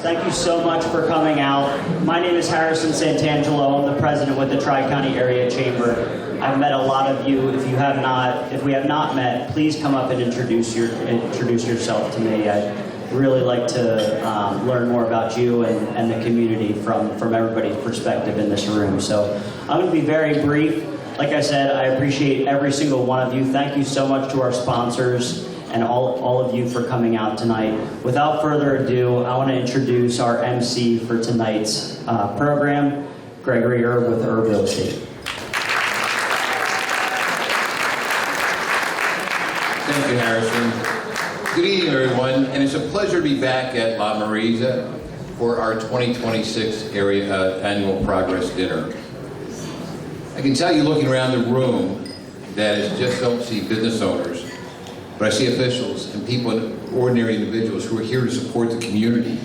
Thank you so much for coming out. My name is Harrison Santangelo. I'm the president with the TriCounty Area Chamber. I've met a lot of you. If we have not met, please come up and introduce yourself to me. I'd really like to learn more about you and the community from everybody's perspective in this room. So I'm going to be very brief. Like I said, I appreciate every single one of you. Thank you so much to our sponsors and all of you for coming out tonight. Without further ado, I want to introduce our MC for tonight's program, Gregory Erb with Erb Real Estate. Thank you, Harrison. Good evening, everyone, and it's a pleasure to be back at La Marisa for our 2026 Annual Progress Dinner. I can tell you, looking around the room, that I just don't see business owners, but I see officials and people, ordinary individuals who are here to support the community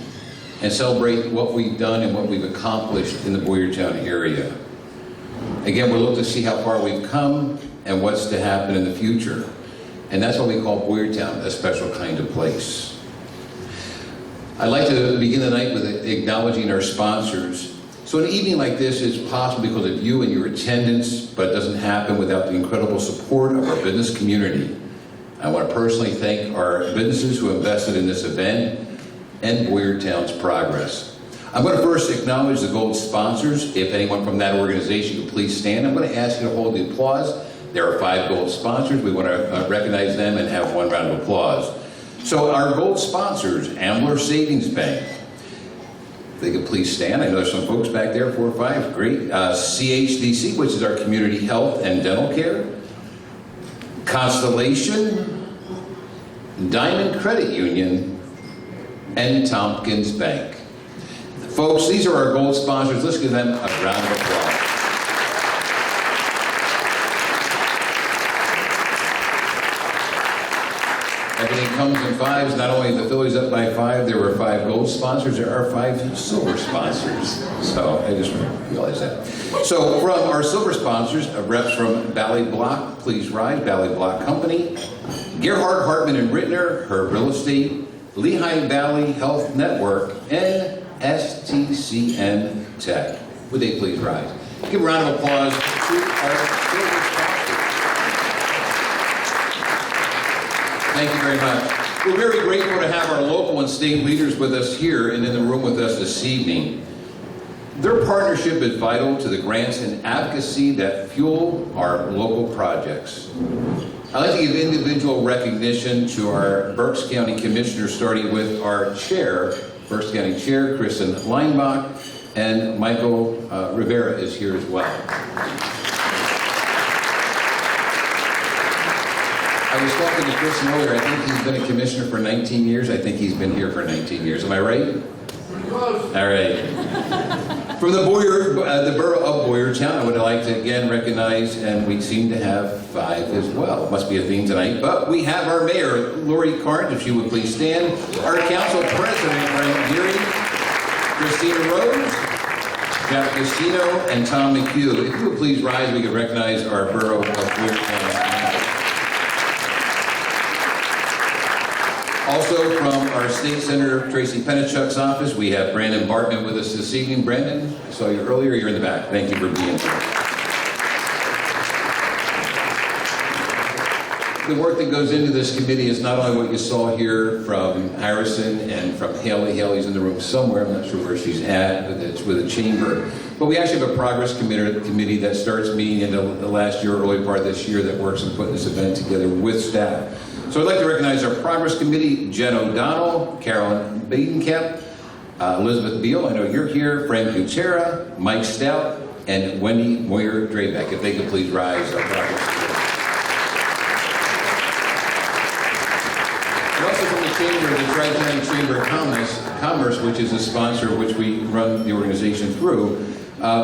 and celebrate what we've done and what we've accomplished in the Boyertown area. Again, we're looking to see how far we've come and what's to happen in the future. And that's what we call Boyertown, a special kind of place. I'd like to begin the night with acknowledging our sponsors. So an evening like this is possible because of you and your attendance, but it doesn't happen without the incredible support of our business community. I want to personally thank our businesses who invested in this event and Boyertown's progress. I'm going to first acknowledge the gold sponsors. If anyone from that organization could please stand, I'm going to ask you to hold the applause. There are 5 gold sponsors. We want to recognize them and have one round of applause. So our gold sponsors, Ambler Savings Bank. If they could please stand. I know there's some folks back there, 4 or 5. Great. CHDC, which is our community health and dental care. Constellation, Diamond Credit Union, and Tompkins Bank. Folks, these are our gold sponsors. Let's give them a round of applause. Everything comes in 5s. Not only the Phillies up by 5, there were 5 gold sponsors, there are 5 silver sponsors. So I just realized that. So from our silver sponsors, reps from Valley Block, please rise, Valley Block Company, Gerhard Hartman and Rittner, Herb Real Estate, Lehigh Valley Health Network, and STCN Tech. Would they please rise? Give a round of applause to our silver sponsors. Thank you very much. We're very grateful to have our local and state leaders with us here and in the room with us this evening. Their partnership is vital to the grants and advocacy that fuel our local projects. I'd like to give individual recognition to our Berks County Commissioners, starting with our Chair, Berks County Chair, Kristen Leinbach, and Michael Rivera is here as well. I was talking to Kristen earlier. I think he's been a commissioner for 19 years. I think he's been here for 19 years. Am I right? Pretty close. All right. From the borough of Boyertown, I would like to again recognize, and we seem to have 5 as well. It must be a theme tonight. But we have our mayor, Lori Carnes, if she would please stand. Our council president, Brian Geary, Christina Rose, Jack Castino, and Tom McHugh. If you would please rise, we could recognize our borough of Boyertown. Also from our State Senator Tracy Penachuk's office, we have Brandon Bartman with us this evening. Brandon, I saw you earlier. You're in the back. Thank you for being here. The work that goes into this committee is not only what you saw here from Harrison and from Haley. Haley's in the room somewhere. I'm not sure where she's at, but it's with the chamber. But we actually have a progress committee that starts meeting in the last year, early part of this year, that works on putting this event together with staff. So I'd like to recognize our Progress Committee, Jen O'Donnell, Carolyn Badenkamp, Elizabeth Beal, I know you're here, Frank Gutierrez, Mike Stout, and Wendy Moyer-Drabeck. If they could please rise, our Progress Committee. And also from the Chamber, the TriCounty Chamber of Commerce, which is a sponsor which we run the organization through,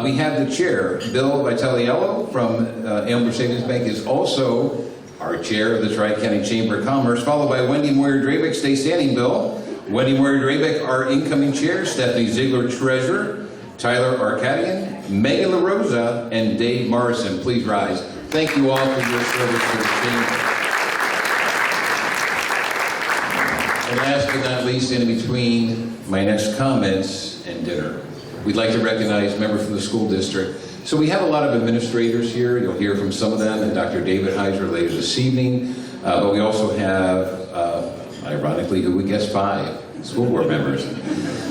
we have the chair, Bill Vitaliello from Ambler Savings Bank, is also our chair of the Tri-County Chamber of Commerce, followed by Wendy Moyer-Drabeck. Stay standing, Bill. Wendy Moyer-Drabeck, our incoming chair, Stephanie Ziegler, treasurer, Tyler Arcadian, Megan LaRosa, and Dave Morrison. Please rise. Thank you all for your service to the chamber. And last but not least, in between my next comments and dinner, we'd like to recognize members from the school district. So we have a lot of administrators here. You'll hear from some of them, and Dr. David Heiser later this evening. But we also have, ironically, who we guess 5 school board members.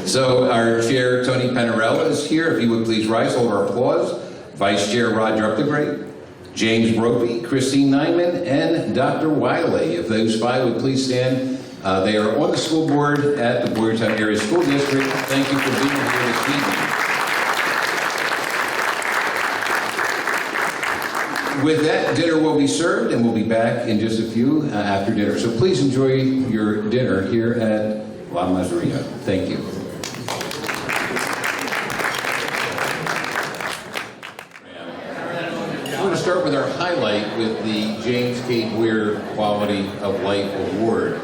So our chair, Tony Panarella, is here. If you would please rise, hold our applause. Vice Chair Roger Upthegreat, James Brophy, Christine Nyman, and Dr. Wiley. If those 5 would please stand. They are on the school board at the Boyertown Area School District. Thank you for being here this evening. With that, dinner will be served, and we'll be back in just a few after dinner. So please enjoy your dinner here at La Mazzarina. Thank you. I'm going to start with our highlight with the James K. Boyer Quality of Life Award.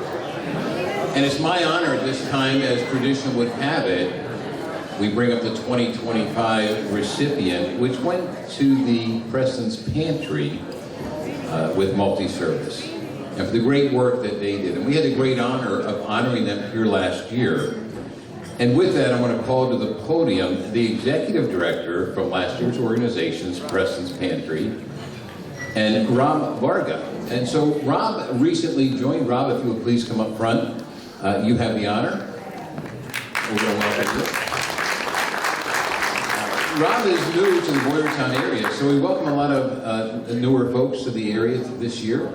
And it's my honor at this time, as tradition would have it, we bring up the 2025 recipient, which went to the Preston's Pantry with multi-service, and for the great work that they did. And we had the great honor of honoring them here last year. And with that, I want to call to the podium the executive director from last year's organizations, Preston's Pantry, and Rob Varga. And so Rob recently joined. Rob, if you would please come up front. You have the honor. We're going to welcome you. Rob is new to the Boyertown area, so we welcome a lot of newer folks to the area this year.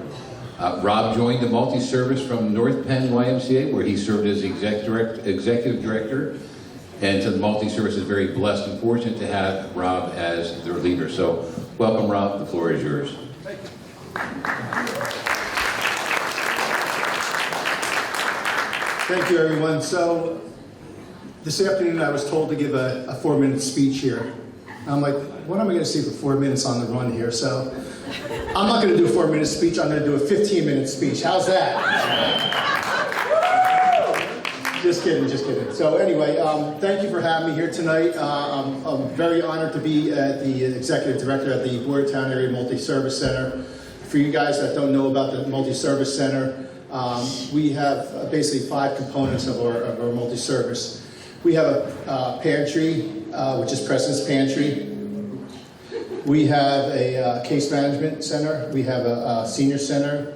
Rob joined the multi-service from North Penn YMCA, where he served as executive director. And so the multi-service is very blessed and fortunate to have Rob as their leader. So welcome, Rob. The floor is yours. Thank you, everyone. So this afternoon I was told to give a 4-minute speech here. I'm like, what am I going to say for 4 minutes on the run here? So I'm not going to do a 4-minute speech. I'm going to do a 15-minute speech. How's that? Just kidding, just kidding. So anyway, thank you for having me here tonight. I'm very honored to be the executive director of the Boyertown Area Multi-Service Center. For you guys that don't know about the Multi-Service Center, we have basically 5 components of our multi-service. We have a pantry, which is Preston's Pantry. We have a case management center. We have a senior center.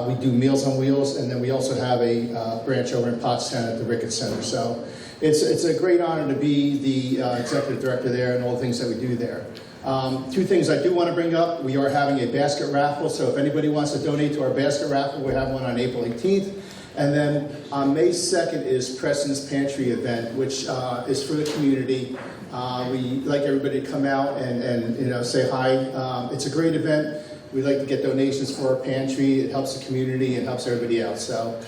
We do Meals on Wheels, and then we also have a branch over in Pottstown at the Ricketts Center. So it's a great honor to be the executive director there and all the things that we do there. 2 things I do want to bring up. We are having a basket raffle, so if anybody wants to donate to our basket raffle, we have one on April 18th. And then on May 2nd is Preston's Pantry event, which is for the community. We like everybody to come out and say hi. It's a great event. We like to get donations for our pantry. It helps the community and helps everybody else. So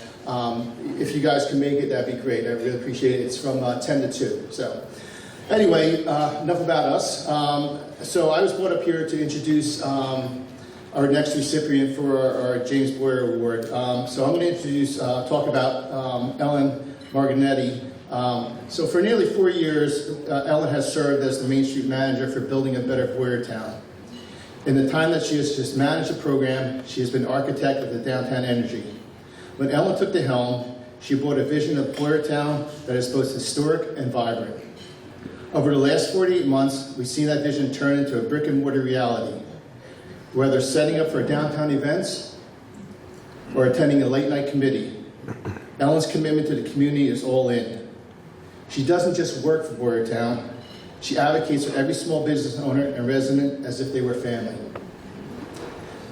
if you guys can make it, that'd be great. I really appreciate it. It's from 10 to 2. So anyway, enough about us. So I was brought up here to introduce our next recipient for our James Boyer Award. So I'm going to talk about Ellen Marginetti. So for nearly 4 years, Ellen has served as the Main Street manager for Building a Better Boyertown. In the time that she has just managed the program, she has been architect of the downtown energy. When Ellen took the helm, she brought a vision of Boyertown that is both historic and vibrant. Over the last 48 months, we've seen that vision turn into a brick and mortar reality. Whether setting up for downtown events or attending a late night committee, Ellen's commitment to the community is all in. She doesn't just work for Boyertown, she advocates for every small business owner and resident as if they were family.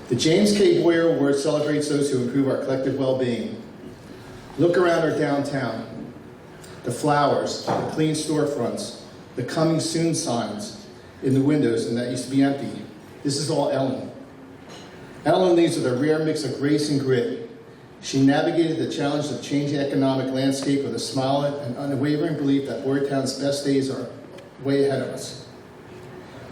The James K. Boyer Award celebrates those who improve our collective well-being. Look around our downtown. The flowers, the clean storefronts, the coming soon signs in the windows and that used to be empty. This is all Ellen. Ellen leads with a rare mix of grace and grit. She navigated the challenge of changing economic landscape with a smile and unwavering belief that Boyertown's best days are way ahead of us.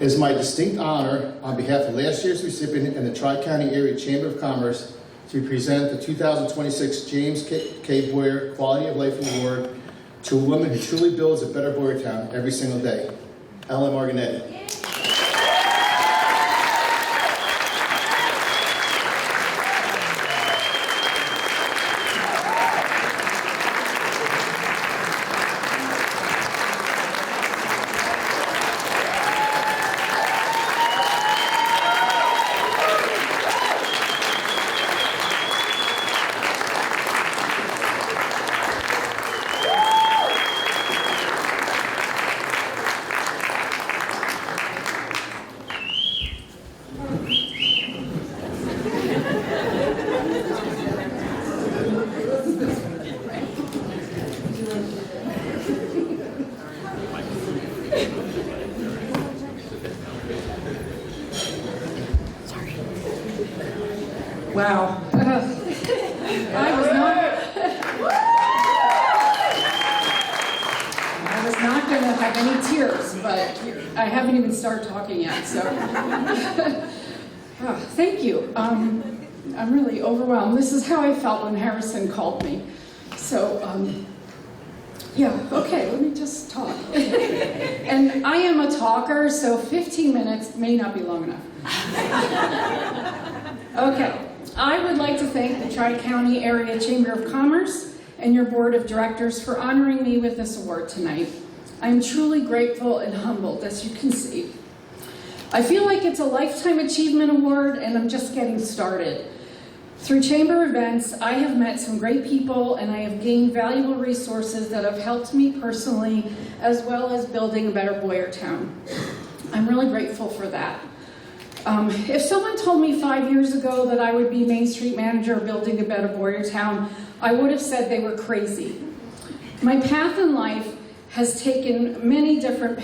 It is my distinct honor, on behalf of last year's recipient and the TriCounty Area Chamber of Commerce, to present the 2026 James K. Boyer Quality of Life Award to a woman who truly builds a better Boyertown every single day, Ellen Marginetti. Wow. I was not going to have any tears, but I haven't even started talking yet, so. Oh, thank you. I'm really overwhelmed. This is how I felt when Harrison called me. So, yeah, okay, let me just talk. And I am a talker, so 15 minutes may not be long enough. Okay, I would like to thank the TriCounty Area Chamber of Commerce and your board of directors for honoring me with this award tonight. I'm truly grateful and humbled, as you can see. I feel like it's a Lifetime Achievement Award, and I'm just getting started. Through chamber events, I have met some great people, and I have gained valuable resources that have helped me personally, as well as building a better Boyertown. I'm really grateful for that. If someone told me 5 years ago that I would be Main Street manager of Building a Better Boyertown, I would have said they were crazy. My path in life has taken many different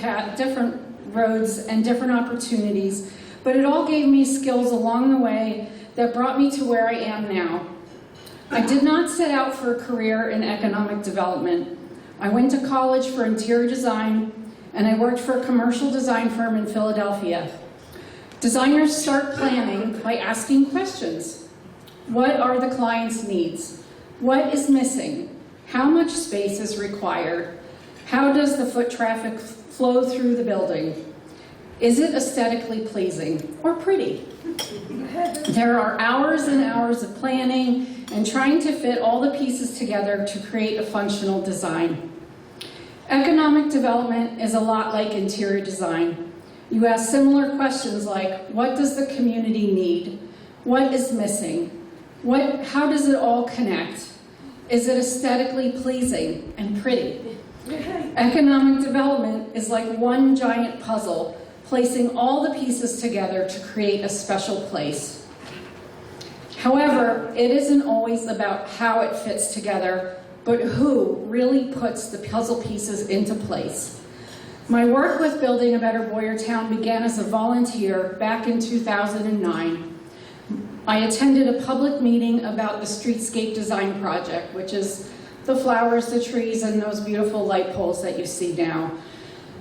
roads and different opportunities, but it all gave me skills along the way that brought me to where I am now. I did not set out for a career in economic development. I went to college for interior design, and I worked for a commercial design firm in Philadelphia. Designers start planning by asking questions. What are the client's needs? What is missing? How much space is required? How does the foot traffic flow through the building? Is it aesthetically pleasing or pretty? There are hours and hours of planning and trying to fit all the pieces together to create a functional design. Economic development is a lot like interior design. You ask similar questions like, what does the community need? What is missing? How does it all connect? Is it aesthetically pleasing and pretty? Economic development is like one giant puzzle, placing all the pieces together to create a special place. However, it isn't always about how it fits together, but who really puts the puzzle pieces into place. My work with Building a Better Boyertown began as a volunteer back in 2009. I attended a public meeting about the streetscape design project, which is the flowers, the trees, and those beautiful light poles that you see now.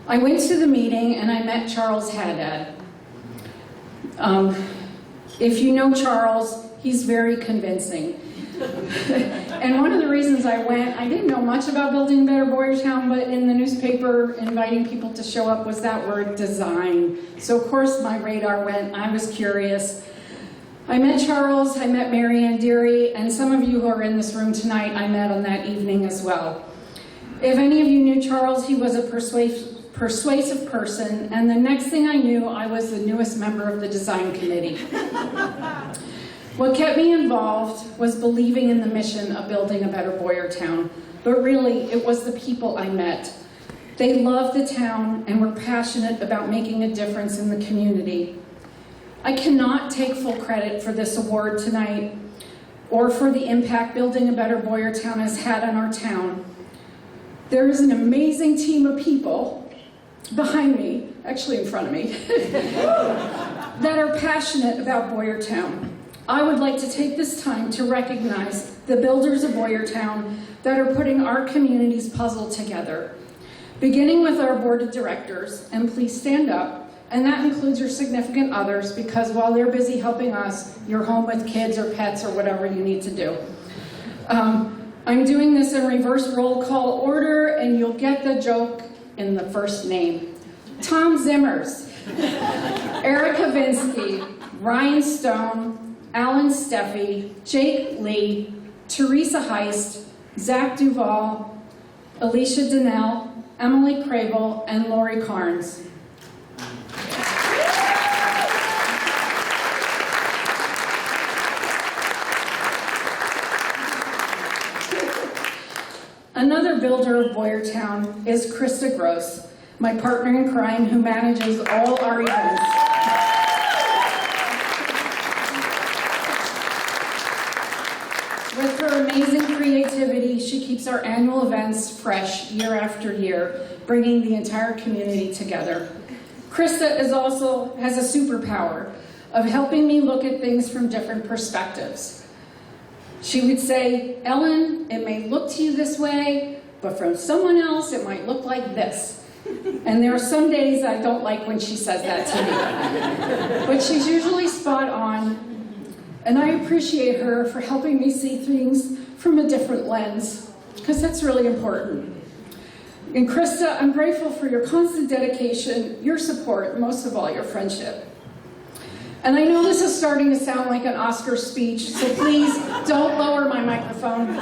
I went to the meeting and I met Charles Haddad. If you know Charles, he's very convincing. And one of the reasons I went, I didn't know much about Building a Better Boyertown, but in the newspaper inviting people to show up was that word design. So of course my radar went, I was curious. I met Charles, I met Mary Ann Deary, and some of you who are in this room tonight I met on that evening as well. If any of you knew Charles, he was a persuasive person, and the next thing I knew, I was the newest member of the design committee. What kept me involved was believing in the mission of Building a Better Boyertown, but really it was the people I met. They loved the town and were passionate about making a difference in the community. I cannot take full credit for this award tonight or for the impact Building a Better Boyertown has had on our town. There is an amazing team of people behind me, actually in front of me, that are passionate about Boyertown. I would like to take this time to recognize the builders of Boyertown that are putting our community's puzzle together. Beginning with our board of directors, and please stand up, and that includes your significant others, because while they're busy helping us, you're home with kids or pets or whatever you need to do. I'm doing this in reverse roll call order, and you'll get the joke in the first name. Tom Zimmers, Erica Vinsky, Ryan Stone, Alan Steffi, Jake Lee, Teresa Heist, Zach Duvall, Alicia Donnell, Emily Crable, and Lori Carnes. Another builder of Boyertown is Krista Gross, my partner in crime who manages all our events. With her amazing creativity, she keeps our annual events fresh year after year, bringing the entire community together. Krista has a superpower of helping me look at things from different perspectives. She would say, Ellen, it may look to you this way, but from someone else it might look like this. And there are some days I don't like when she says that to me. But she's usually spot on, and I appreciate her for helping me see things from a different lens, because that's really important. And Krista, I'm grateful for your constant dedication, your support, and most of all, your friendship. And I know this is starting to sound like an Oscar speech, so please don't lower my microphone.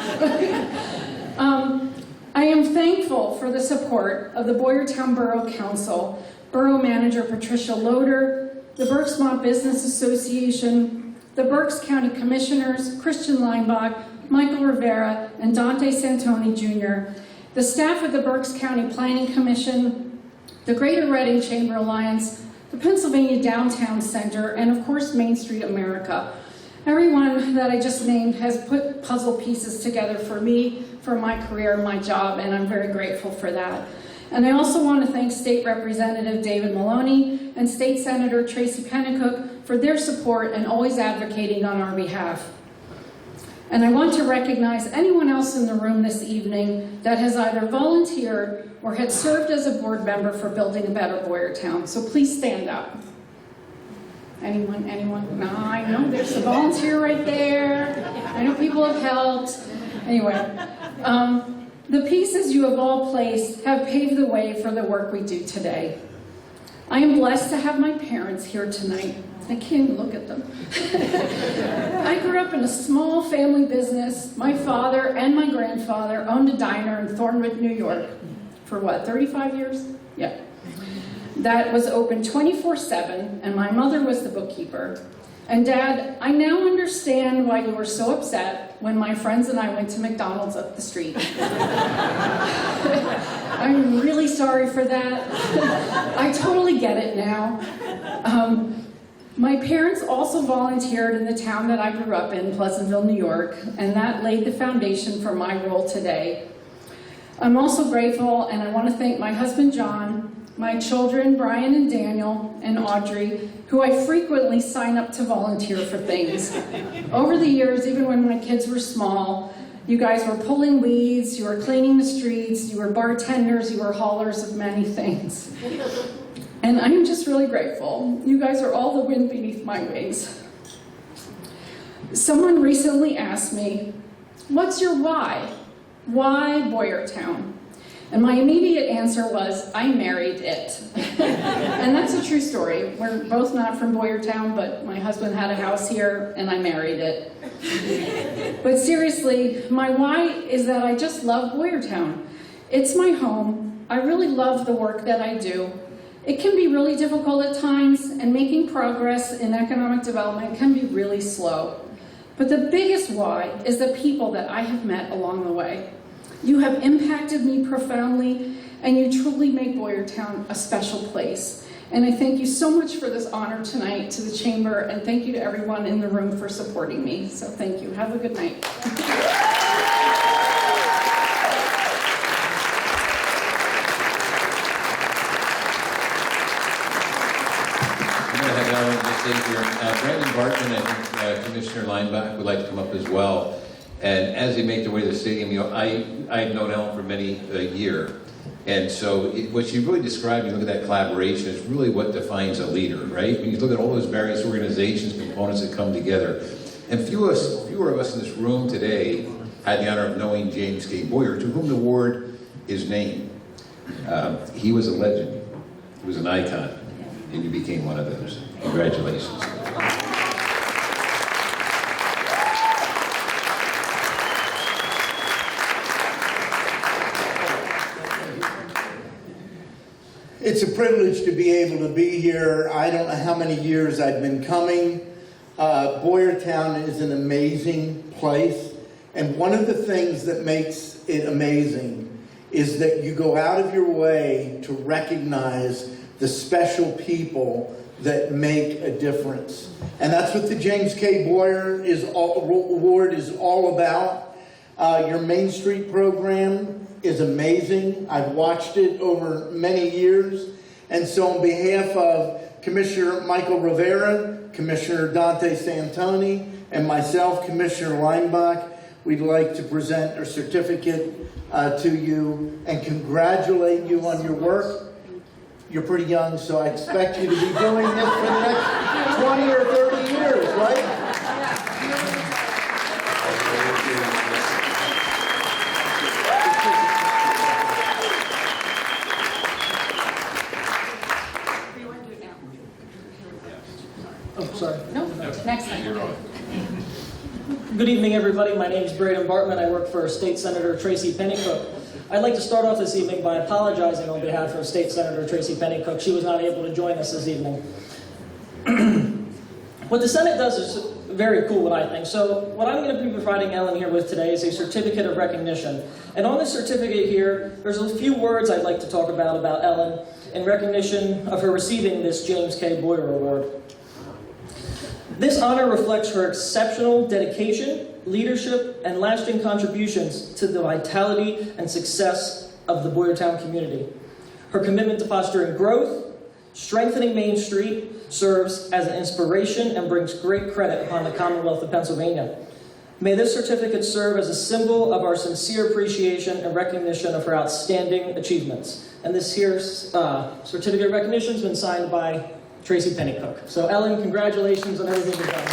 I am thankful for the support of the Boyertown Borough Council, Borough Manager Patricia Loader, the Berks-Mont Business Association, the Berks County Commissioners, Christian Leinbach, Michael Rivera, and Dante Santoni Jr., the staff of the Berks County Planning Commission, the Greater Reading Chamber Alliance, the Pennsylvania Downtown Center, and of course Main Street America. Everyone that I just named has put puzzle pieces together for me, for my career, my job, and I'm very grateful for that. And I also want to thank State Representative David Maloney and State Senator Tracy Pennicook for their support and always advocating on our behalf. And I want to recognize anyone else in the room this evening that has either volunteered or had served as a board member for Building a Better Boyertown. So please stand up. Anyone? No, I know there's a volunteer right there. I know people have helped. Anyway, the pieces you have all placed have paved the way for the work we do today. I am blessed to have my parents here tonight. I can't even look at them. I grew up in a small family business. My father and my grandfather owned a diner in Thornwood, New York for what, 35 years? Yeah. That was open 24/7, and my mother was the bookkeeper. And Dad, I now understand why you were so upset when my friends and I went to McDonald's up the street. I'm really sorry for that. I totally get it now. My parents also volunteered in the town that I grew up in, Pleasantville, New York, and that laid the foundation for my role today. I'm also grateful, and I want to thank my husband, John, my children, Brian and Daniel, and Audrey, who I frequently sign up to volunteer for things. Over the years, even when my kids were small, you guys were pulling weeds, you were cleaning the streets, you were bartenders, you were haulers of many things. And I'm just really grateful. You guys are all the wind beneath my wings. Someone recently asked me, what's your why? Why Boyertown? And my immediate answer was, I married it. And that's a true story. We're both not from Boyertown, but my husband had a house here and I married it. But seriously, my why is that I just love Boyertown. It's my home. I really love the work that I do. It can be really difficult at times, and making progress in economic development can be really slow. But the biggest why is the people that I have met along the way. You have impacted me profoundly, and you truly make Boyertown a special place. And I thank you so much for this honor tonight to the Chamber, and thank you to everyone in the room for supporting me. So thank you. Have a good night. Brandon Barton and Commissioner Leinbach would like to come up as well. And as they make their way to the stadium, you know, I've known Ellen for many a year. And so what she really described, you look at that collaboration, is really what defines a leader, right? When you look at all those various organizations, components that come together. And fewer of us in this room today had the honor of knowing James K. Boyer, to whom the award is named. He was a legend. He was an icon. And you became one of those. Congratulations. It's a privilege to be able to be here. I don't know how many years I've been coming. Boyertown is an amazing place. And one of the things that makes it amazing is that you go out of your way to recognize the special people that make a difference. And that's what the James K. Boyer Award is all about. Your Main Street program is amazing. I've watched it over many years. And so on behalf of Commissioner Michael Rivera, Commissioner Dante Santoni, and myself, Commissioner Leinbach, we'd like to present a certificate to you and congratulate you on your work. You're pretty young, so I expect you to be doing this for the next 20 or 30 years, right? Oh, sorry. No, next time. Good evening, everybody. My name is Braden Bartman. I work for State Senator Tracy Pennycook. I'd like to start off this evening by apologizing on behalf of State Senator Tracy Pennycook. She was not able to join us this evening. What the Senate does is very cool, what I think. So what I'm going to be providing Ellen here with today is a certificate of recognition. And on this certificate here, there's a few words I'd like to talk about Ellen in recognition of her receiving this James K. Boyer Award. This honor reflects her exceptional dedication, leadership, and lasting contributions to the vitality and success of the Boyertown community. Her commitment to fostering growth, strengthening Main Street, serves as an inspiration and brings great credit upon the Commonwealth of Pennsylvania. May this certificate serve as a symbol of our sincere appreciation and recognition of her outstanding achievements. And this here's certificate of recognition has been signed by Tracy Pennycook. So Ellen, congratulations on everything you've done.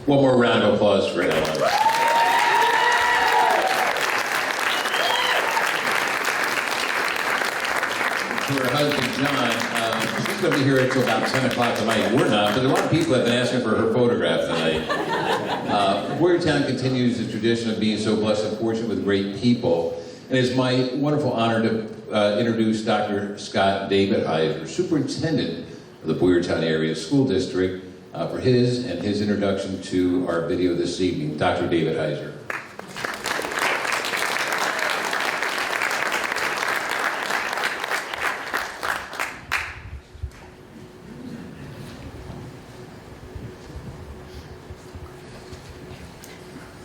One more round of applause for Ellen. For her husband, John, she's going to be here until about 10 o'clock tonight. We're not, but a lot of people have been asking for her photograph tonight. Boyertown continues the tradition of being so blessed and fortunate with great people. And it's my wonderful honor to introduce Dr. Scott David Heiser, Superintendent of the Boyertown Area School District, for his introduction to our video this evening. Dr. David Heiser.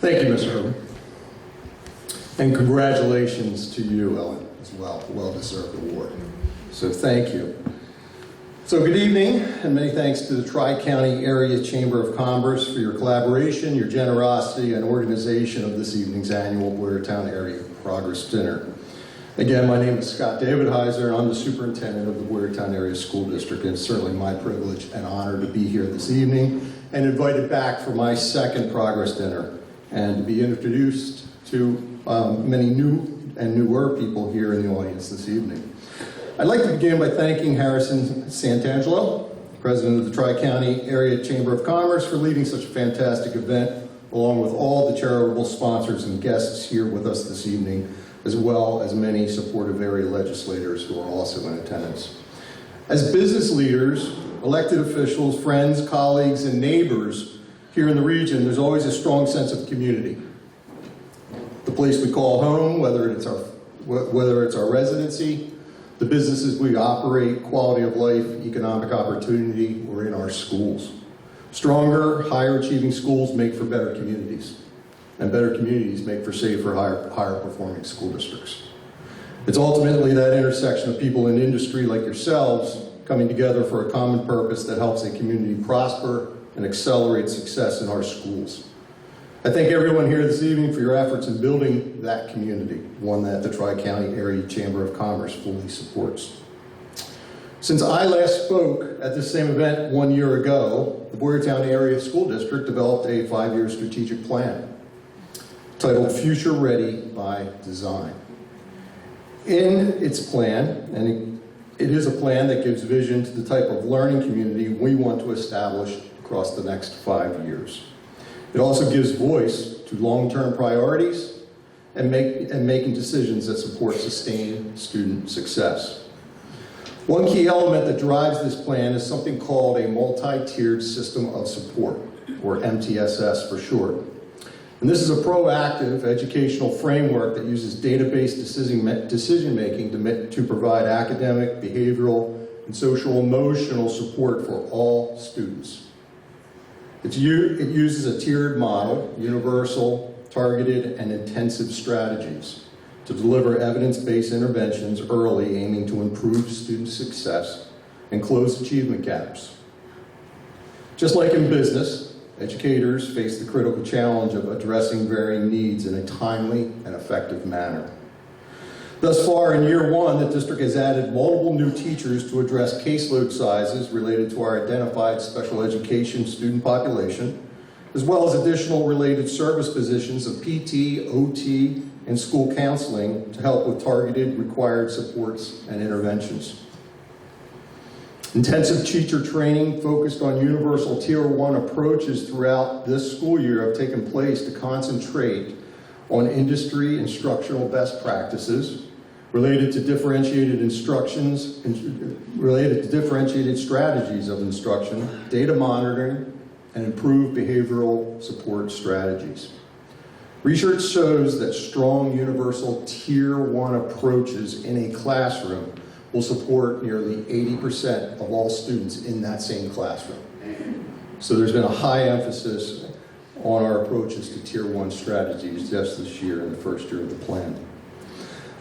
Thank you, Mr. Herman. And congratulations to you, Ellen, as well. A well-deserved award. So thank you. So good evening, and many thanks to the TriCounty Area Chamber of Commerce for your collaboration, your generosity, and organization of this evening's annual Boyertown Area Progress Dinner. Again, my name is Scott David Heiser, and I'm the superintendent of the Boyertown Area School District, and it's certainly my privilege and honor to be here this evening and invited back for my second Progress Dinner, and to be introduced to many new and newer people here in the audience this evening. I'd like to begin by thanking Harrison Santangelo, President of the Tri-County Area Chamber of Commerce, for leading such a fantastic event, along with all the charitable sponsors and guests here with us this evening, as well as many supportive area legislators who are also in attendance. As business leaders, elected officials, friends, colleagues, and neighbors here in the region, there's always a strong sense of community. The place we call home, whether it's our residency, the businesses we operate, quality of life, economic opportunity, or in our schools. Stronger, higher achieving schools make for better communities, and better communities make for safer, higher performing school districts. It's ultimately that intersection of people in industry like yourselves coming together for a common purpose that helps a community prosper and accelerate success in our schools. I thank everyone here this evening for your efforts in building that community, one that the Tri-County Area Chamber of Commerce fully supports. Since I last spoke at this same event 1 year ago, the Boyertown Area School District developed a 5-year strategic plan titled Future Ready by Design. In its plan, and it is a plan that gives vision to the type of learning community we want to establish across the next 5 years. It also gives voice to long-term priorities and making decisions that support sustained student success. One key element that drives this plan is something called a multi-tiered system of support, or MTSS for short. And this is a proactive educational framework that uses data-based decision-making to provide academic, behavioral, and social-emotional support for all students. It uses a tiered model, universal, targeted, and intensive strategies to deliver evidence-based interventions early, aiming to improve student success and close achievement gaps. Just like in business, educators face the critical challenge of addressing varying needs in a timely and effective manner. Thus far, in year one, the district has added multiple new teachers to address caseload sizes related to our identified special education student population, as well as additional related service positions of PT, OT, and school counseling to help with targeted required supports and interventions. Intensive teacher training focused on universal Tier 1 approaches throughout this school year have taken place to concentrate on industry instructional best practices related to differentiated instructions, related to differentiated strategies of instruction, data monitoring, and improved behavioral support strategies. Research shows that strong universal Tier 1 approaches in a classroom will support nearly 80% of all students in that same classroom. So there's been a high emphasis on our approaches to Tier 1 strategies just this year in the first year of the plan.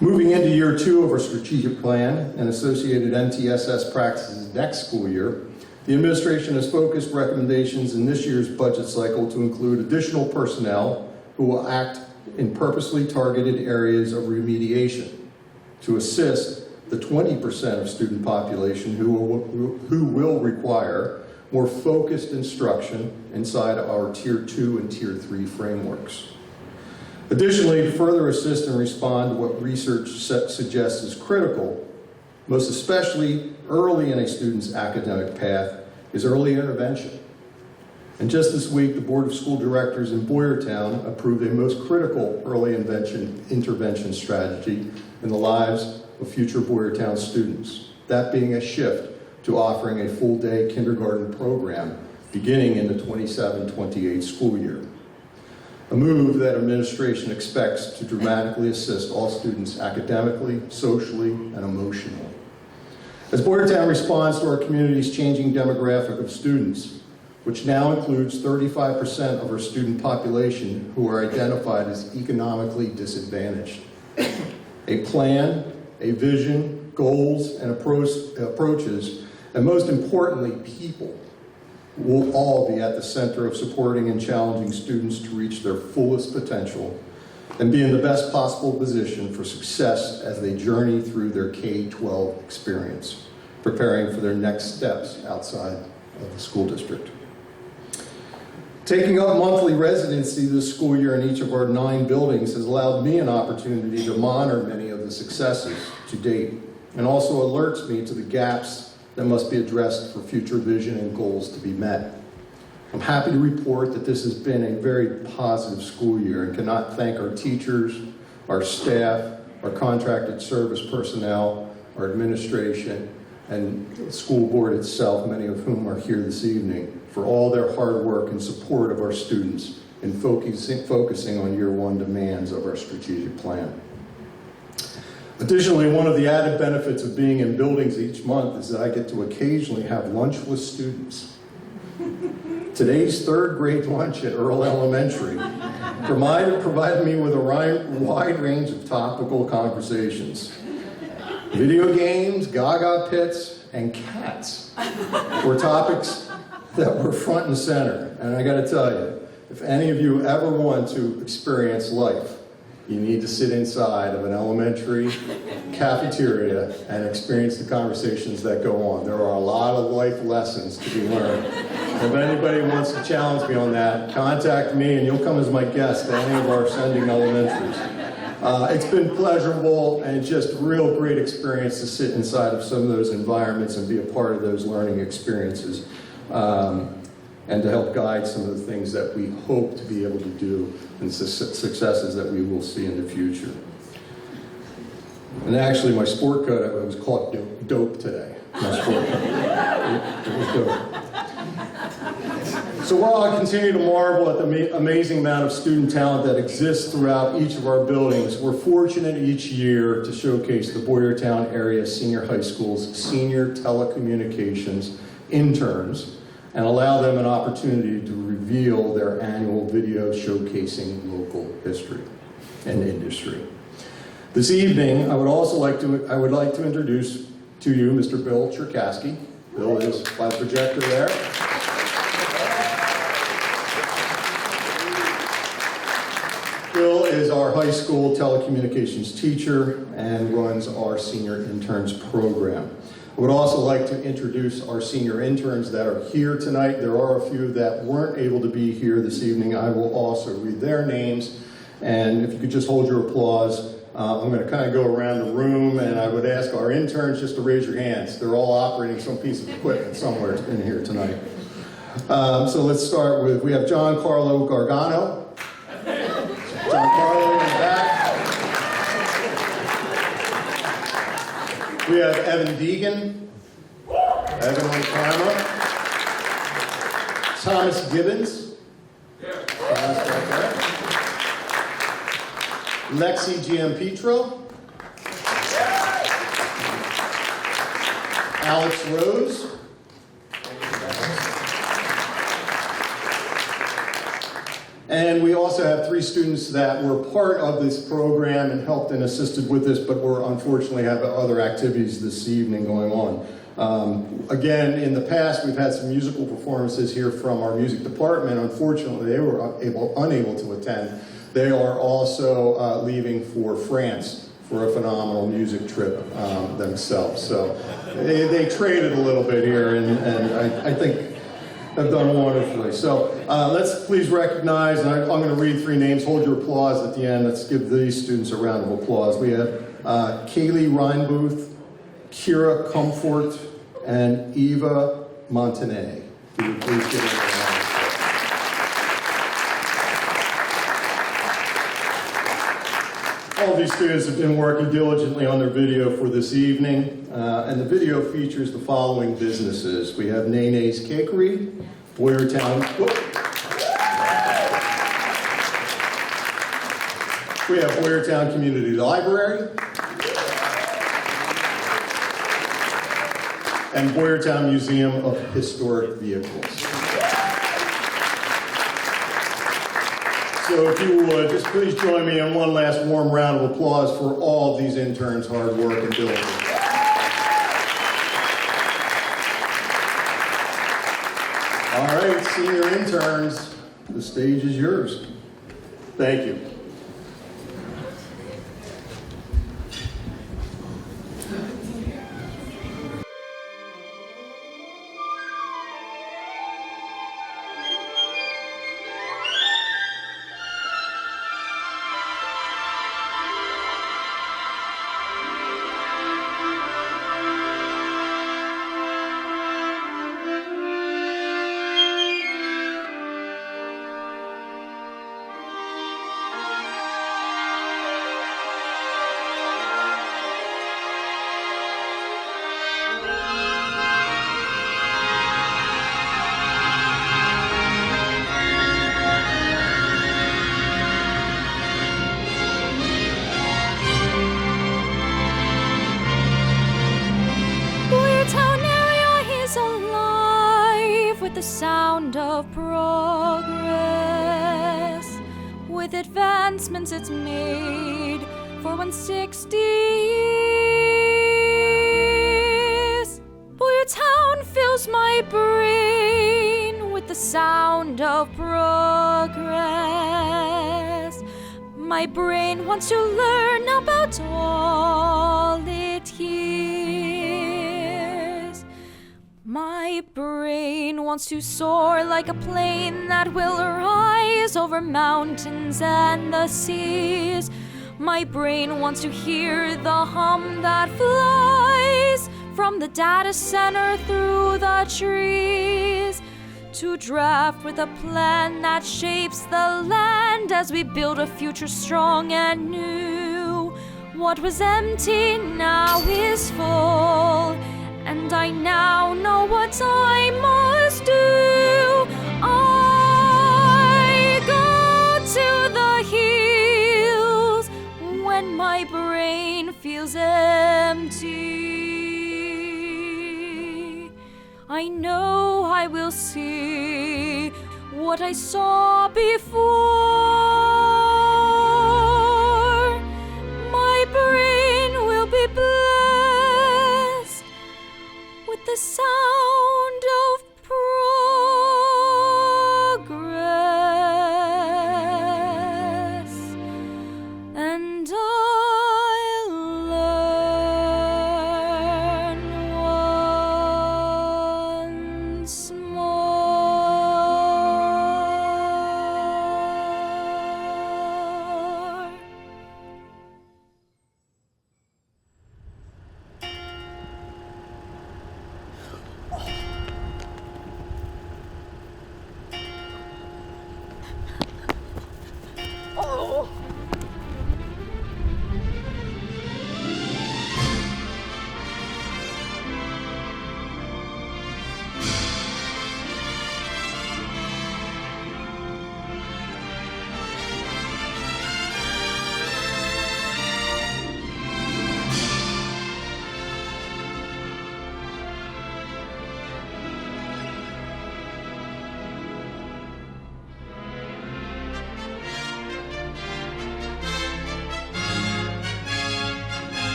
Moving into year 2 of our strategic plan and associated MTSS practices next school year, the administration has focused recommendations in this year's budget cycle to include additional personnel who will act in purposely targeted areas of remediation to assist the 20% of student population who will require more focused instruction inside our Tier 2 and Tier 3 frameworks. Additionally, to further assist and respond to what research suggests is critical, most especially early in a student's academic path, is early intervention. And just this week, the Board of School Directors in Boyertown approved a most critical early intervention strategy in the lives of future Boyertown students, that being a shift to offering a full-day kindergarten program beginning in the 27-28 school year. A move that administration expects to dramatically assist all students academically, socially, and emotionally. As Boyertown responds to our community's changing demographic of students, which now includes 35% of our student population who are identified as economically disadvantaged, a plan, a vision, goals, and approaches, and most importantly, people, will all be at the center of supporting and challenging students to reach their fullest potential and be in the best possible position for success as they journey through their K-12 experience, preparing for their next steps outside of the school district. Taking up monthly residency this school year in each of our 9 buildings has allowed me an opportunity to monitor many of the successes to date, and also alerts me to the gaps that must be addressed for future vision and goals to be met. I'm happy to report that this has been a very positive school year and cannot thank our teachers, our staff, our contracted service personnel, our administration, and the school board itself, many of whom are here this evening, for all their hard work and support of our students in focusing on year 1 demands of our strategic plan. Additionally, one of the added benefits of being in buildings each month is that I get to occasionally have lunch with students. Today's 3rd grade lunch at Earl Elementary provided me with a wide range of topical conversations. Video games, gaga pits, and cats were topics that were front and center. And I gotta tell you, if any of you ever want to experience life, you need to sit inside of an elementary cafeteria and experience the conversations that go on. There are a lot of life lessons to be learned. If anybody wants to challenge me on that, contact me and you'll come as my guest to any of our sending elementaries. It's been pleasurable and just a real great experience to sit inside of some of those environments and be a part of those learning experiences. And to help guide some of the things that we hope to be able to do and successes that we will see in the future. And actually, my sport coat, it was called dope today. My sport coat. It was dope. So while I continue to marvel at the amazing amount of student talent that exists throughout each of our buildings, we're fortunate each year to showcase the Boyertown Area Senior High School's senior telecommunications interns and allow them an opportunity to reveal their annual video showcasing local history and industry. This evening, I would like to introduce to you Mr. Bill Cherkasky. Bill is by the projector there. Bill is our high school telecommunications teacher and runs our senior interns program. I would also like to introduce our senior interns that are here tonight. There are a few that weren't able to be here this evening. I will also read their names. And if you could just hold your applause, I'm going to kind of go around the room, and I would ask our interns just to raise your hands. They're all operating some piece of equipment somewhere in here tonight. So let's start with, we have John Carlo Gargano. John Carlo in the back. We have Evan Deegan. Evan on camera. Thomas Gibbons. Thomas back there. Lexi Giampetro. Alex Rose. And we also have 3 students that were part of this program and helped and assisted with this, but were unfortunately have other activities this evening going on. Again, in the past, we've had some musical performances here from our music department. Unfortunately, they were unable to attend. They are also leaving for France for a phenomenal music trip themselves. So they traded a little bit here, and I think have done wonderfully. So let's please recognize, and I'm going to read 3 names. Hold your applause at the end. Let's give these students a round of applause. We have Kaylee Reinbooth, Kira Comfort, and Eva Montanay. Will you please give them a round? All of these students have been working diligently on their video for this evening, and the video features the following businesses. We have Nene's Cakery, Boyertown, we have Boyertown Community Library, and Boyertown Museum of Historic Vehicles. So if you would, just please join me in one last warm round of applause for all of these interns' hard work and diligence. All right, senior interns, the stage is yours. Thank you. Sound of progress, with advancements it's made for 160 years. Boyertown fills my brain with the sound of progress. My brain wants to learn about all it hears. My brain wants to soar like a plane that will rise over mountains and the seas. My brain wants to hear the hum that flies from the data center through the trees, to draft with a plan that shapes the land as we build a future strong and new. What was empty now is full, and I now know what I must do. what I saw before. My brain will be blessed with the sound of progress, and I'll learn once more. Oh.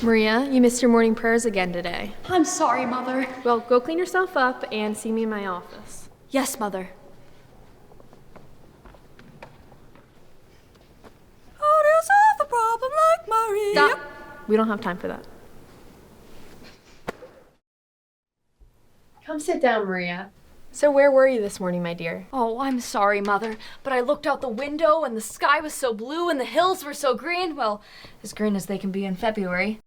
Maria, you missed your morning prayers again today. I'm sorry, Mother. Well, go clean yourself up and see me in my office. Yes, Mother. How to solve a problem like Maria. Stop! We don't have time for that. Come sit down, Maria. So where were you this morning, my dear? Oh, I'm sorry, Mother, but I looked out the window and the sky was so blue and the hills were so green. Well, as green as they can be in February.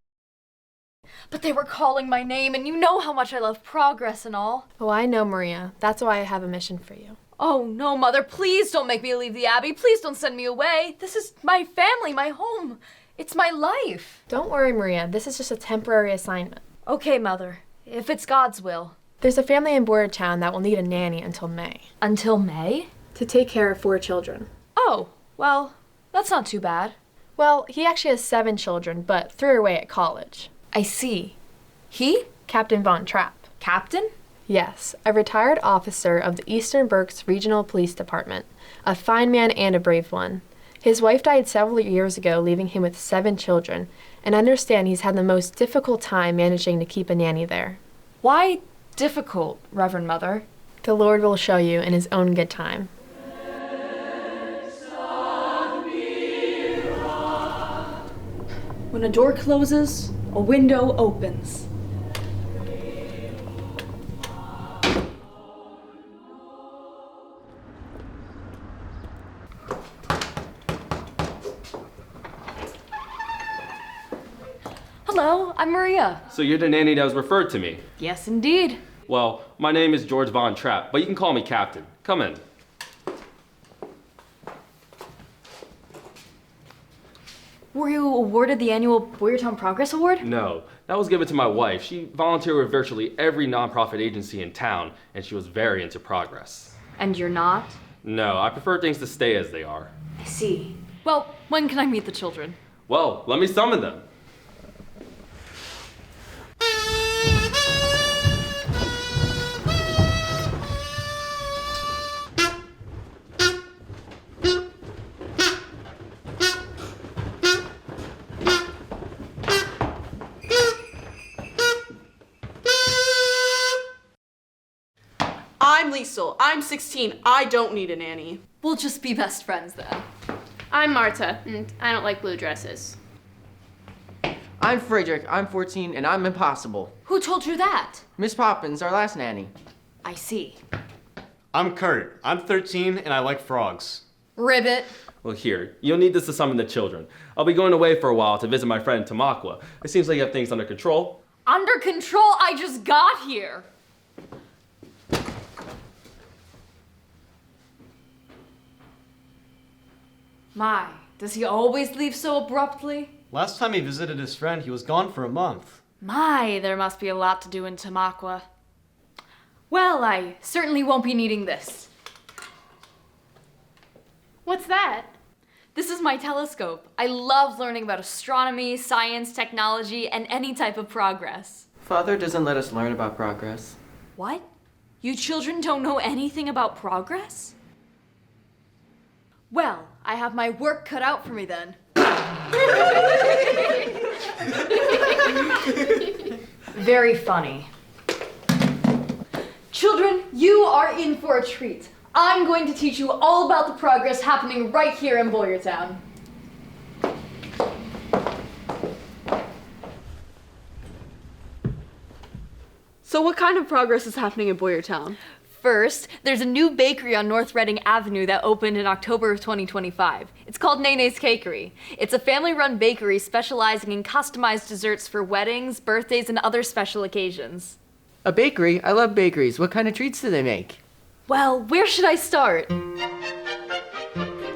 But they were calling my name, and you know how much I love progress and all. Oh, I know, Maria. That's why I have a mission for you. Oh, no, Mother, please don't make me leave the Abbey. Please don't send me away. This is my family, my home. It's my life. Don't worry, Maria. This is just a temporary assignment. Okay, Mother, if it's God's will. There's a family in Boyertown that will need a nanny until May. Until May? To take care of 4 children. Oh, well, that's not too bad. Well, he actually has 7 children, but 3 are away at college. I see. He? Captain Von Trapp. Captain? Yes, a retired officer of the Eastern Berks Regional Police Department. A fine man and a brave one. His wife died several years ago, leaving him with 7 children, and I understand he's had the most difficult time managing to keep a nanny there. Why difficult, Reverend Mother? The Lord will show you in his own good time. When a door closes, a window opens. Hello, I'm Maria. So you're the nanny that was referred to me? Yes, indeed. Well, my name is George Von Trapp, but you can call me Captain. Come in. Were you awarded the annual Boyertown Progress Award? No, that was given to my wife. She volunteered with virtually every nonprofit agency in town, and she was very into progress. And you're not? No, I prefer things to stay as they are. I see. Well, when can I meet the children? Well, let me summon them. I'm Liesel. I'm 16. I don't need a nanny. We'll just be best friends then. I'm Marta, and I don't like blue dresses. I'm Frederick. I'm 14, and I'm impossible. Who told you that? Miss Poppins, our last nanny. I see. I'm Kurt. I'm 13, and I like frogs. Ribbit. Well, here, you'll need this to summon the children. I'll be going away for a while to visit my friend Tamaqua. It seems like you have things under control. Under control? I just got here. My, does he always leave so abruptly? Last time he visited his friend, he was gone for a month. My, there must be a lot to do in Tamaqua. Well, I certainly won't be needing this. What's that? This is my telescope. I love learning about astronomy, science, technology, and any type of progress. Father doesn't let us learn about progress. What? You children don't know anything about progress? Well, I have my work cut out for me then. Very funny. Children, you are in for a treat. I'm going to teach you all about the progress happening right here in Boyertown. So what kind of progress is happening in Boyertown? First, there's a new bakery on North Reading Avenue that opened in October of 2025. It's called Nene's Cakery. It's a family-run bakery specializing in customized desserts for weddings, birthdays, and other special occasions. A bakery? I love bakeries. What kind of treats do they make? Well, where should I start?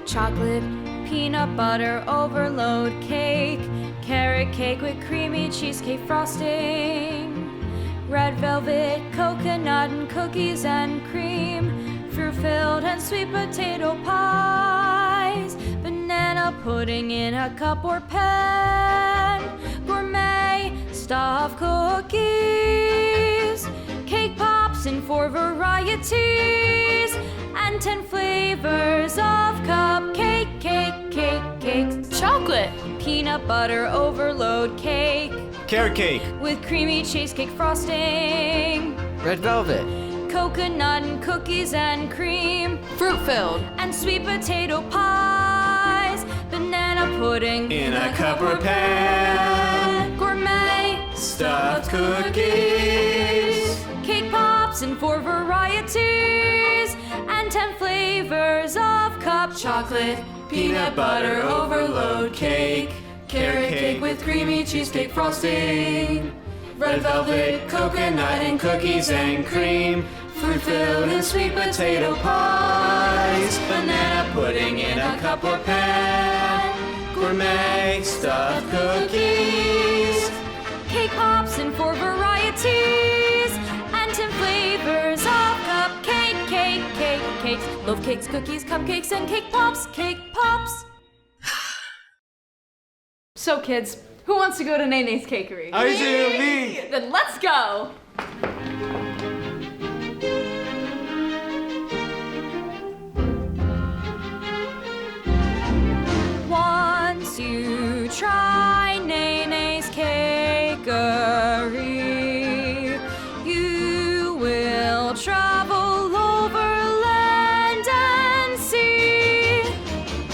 Chocolate, peanut butter overload cake, carrot cake with creamy cheesecake frosting, red velvet, coconut and cookies and cream, fruit-filled and sweet potato pies, banana pudding in a cup or pan, gourmet stuffed cookies, cake pops in 4 varieties, and 10 flavors of cupcake, cakes. Chocolate, peanut butter overload cake, Carrot cake. with creamy cheesecake frosting, Red velvet. coconut and cookies and cream, fruit-filled and sweet potato pies, banana pudding In a cup or pan. gourmet Stuffed cookies. cake pops in 4 varieties, and 10 flavors of cup chocolate, Peanut butter overload cake. Carrot cake with creamy cheesecake frosting. Red velvet, coconut and cookies and cream. Fruit-filled and sweet potato pies. Banana pudding in a cup or pan. Gourmet stuffed cookies. cake pops in 4 varieties, and 10 flavors of cupcake, cakes, loaf cakes, cookies, cupcakes, and cake pops, So kids, who wants to go to Nene's Cakery? I do, me. Then let's go! Once you try Nene's Cakery, you will travel over land and sea.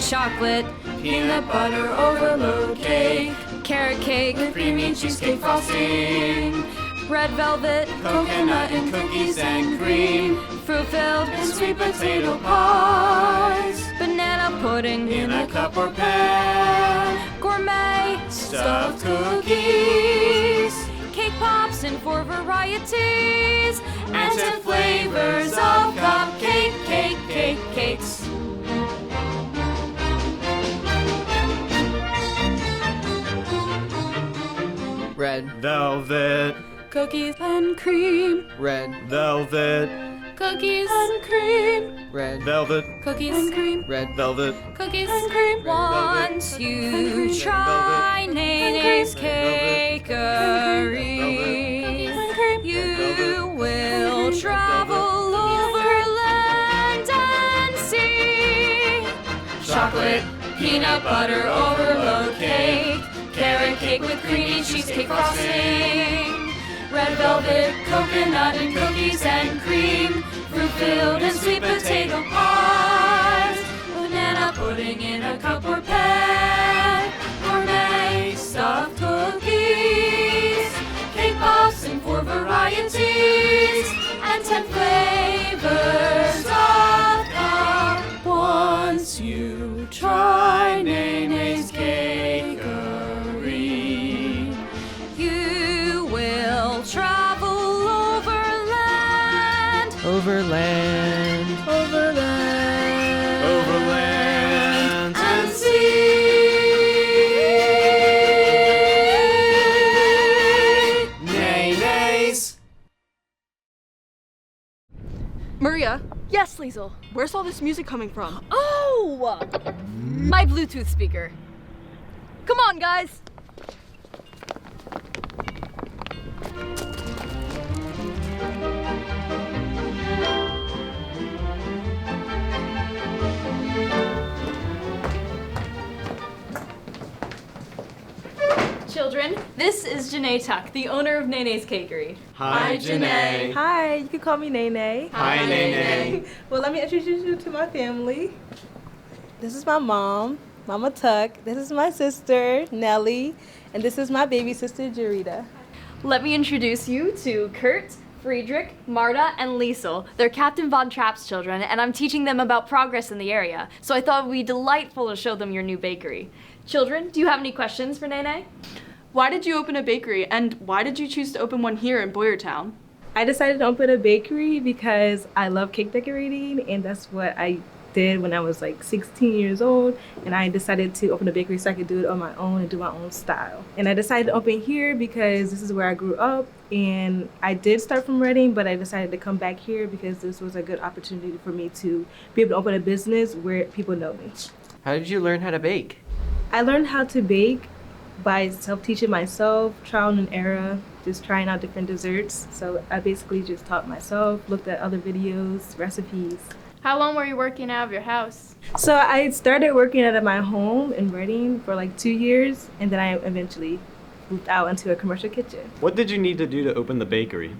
Chocolate, Peanut butter overload cake. carrot cake, Creamy cheesecake frosting. red velvet, Coconut and cookies and cream. fruit-filled, And sweet potato pies. banana pudding In a cup or pan. gourmet Stuffed cookies. cake pops in 4 varieties, And 10 flavors of cupcake, cakes. Red. Velvet. cookies and cream, Red. Velvet. cookies and cream, Red. Velvet. cookies and cream, Red. Velvet. cookies and cream. Once you try Nene's Cakery, you will travel over land and sea. Chocolate, peanut butter overload cake, carrot cake with creamy cheesecake frosting, red velvet, coconut and cookies and cream, fruit Overland. Overland. Overland. And sea. Nay, nays. Maria, Yes, Liesel. where's all this music coming from? Oh! My Bluetooth speaker. Come on, guys. Children, this is Janae Tuck, the owner of Nene's Cakery. Hi, Janae. Hi, you can call me Nene. Hi, Nene. Well, let me introduce you to my family. This is my mom, Mama Tuck. This is my sister, Nellie. And this is my baby sister, Jarita. Let me introduce you to Kurt, Friedrich, Marta, and Liesel. They're Captain Von Trapp's children, and I'm teaching them about progress in the area. So I thought it would be delightful to show them your new bakery. Children, do you have any questions for Nene? Why did you open a bakery, and why did you choose to open one here in Boyertown? I decided to open a bakery because I love cake decorating, and that's what I did when I was like 16 years old. And I decided to open a bakery so I could do it on my own and do my own style. And I decided to open here because this is where I grew up. And I did start from Reading, but I decided to come back here because this was a good opportunity for me to be able to open a business where people know me. How did you learn how to bake? I learned how to bake by self-teaching myself, trial and error, just trying out different desserts. So I basically just taught myself, looked at other videos, recipes. How long were you working out of your house? So I started working out of my home in Reading for like 2 years, and then I eventually moved out into a commercial kitchen. What did you need to do to open the bakery?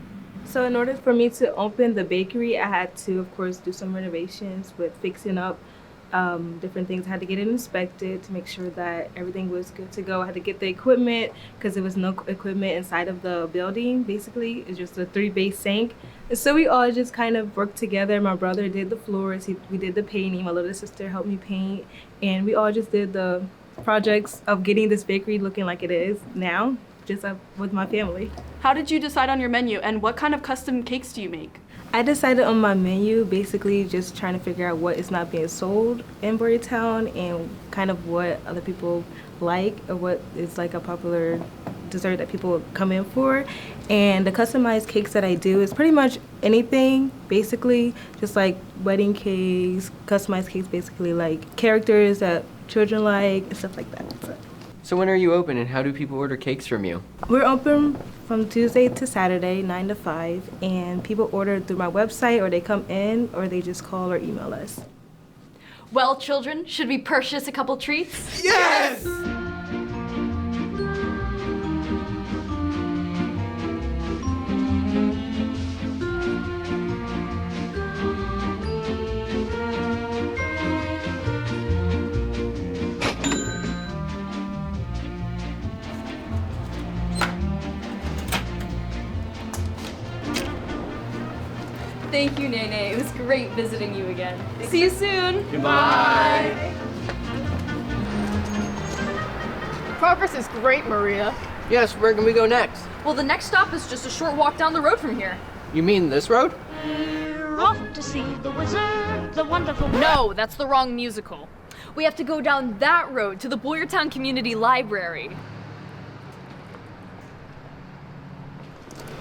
So in order for me to open the bakery, I had to, of course, do some renovations with fixing up different things. I had to get it inspected to make sure that everything was good to go. I had to get the equipment because there was no equipment inside of the building. Basically, it's just a 3-bay sink. And so we all just kind of worked together. My brother did the floors, we did the painting, my little sister helped me paint, and we all just did the projects of getting this bakery looking like it is now, just with my family. How did you decide on your menu, and what kind of custom cakes do you make? I decided on my menu, basically just trying to figure out what is not being sold in Boyertown and kind of what other people like or what is like a popular dessert that people come in for. And the customized cakes that I do is pretty much anything, basically, just like wedding cakes, customized cakes, basically like characters that children like and stuff like that. So when are you open, and how do people order cakes from you? We're open from Tuesday to Saturday, 9 to 5, and people order through my website, or they come in, or they just call or email us. Well, children, should we purchase a couple treats? Yes! Thank you, Nene. It was great visiting you again. See you soon. Goodbye. Progress is great, Maria. Yes, where can we go next? Well, the next stop is just a short walk down the road from here. You mean this road? We're off to see the wizard, the wonderful... No, that's the wrong musical. We have to go down that road to the Boyertown Community Library.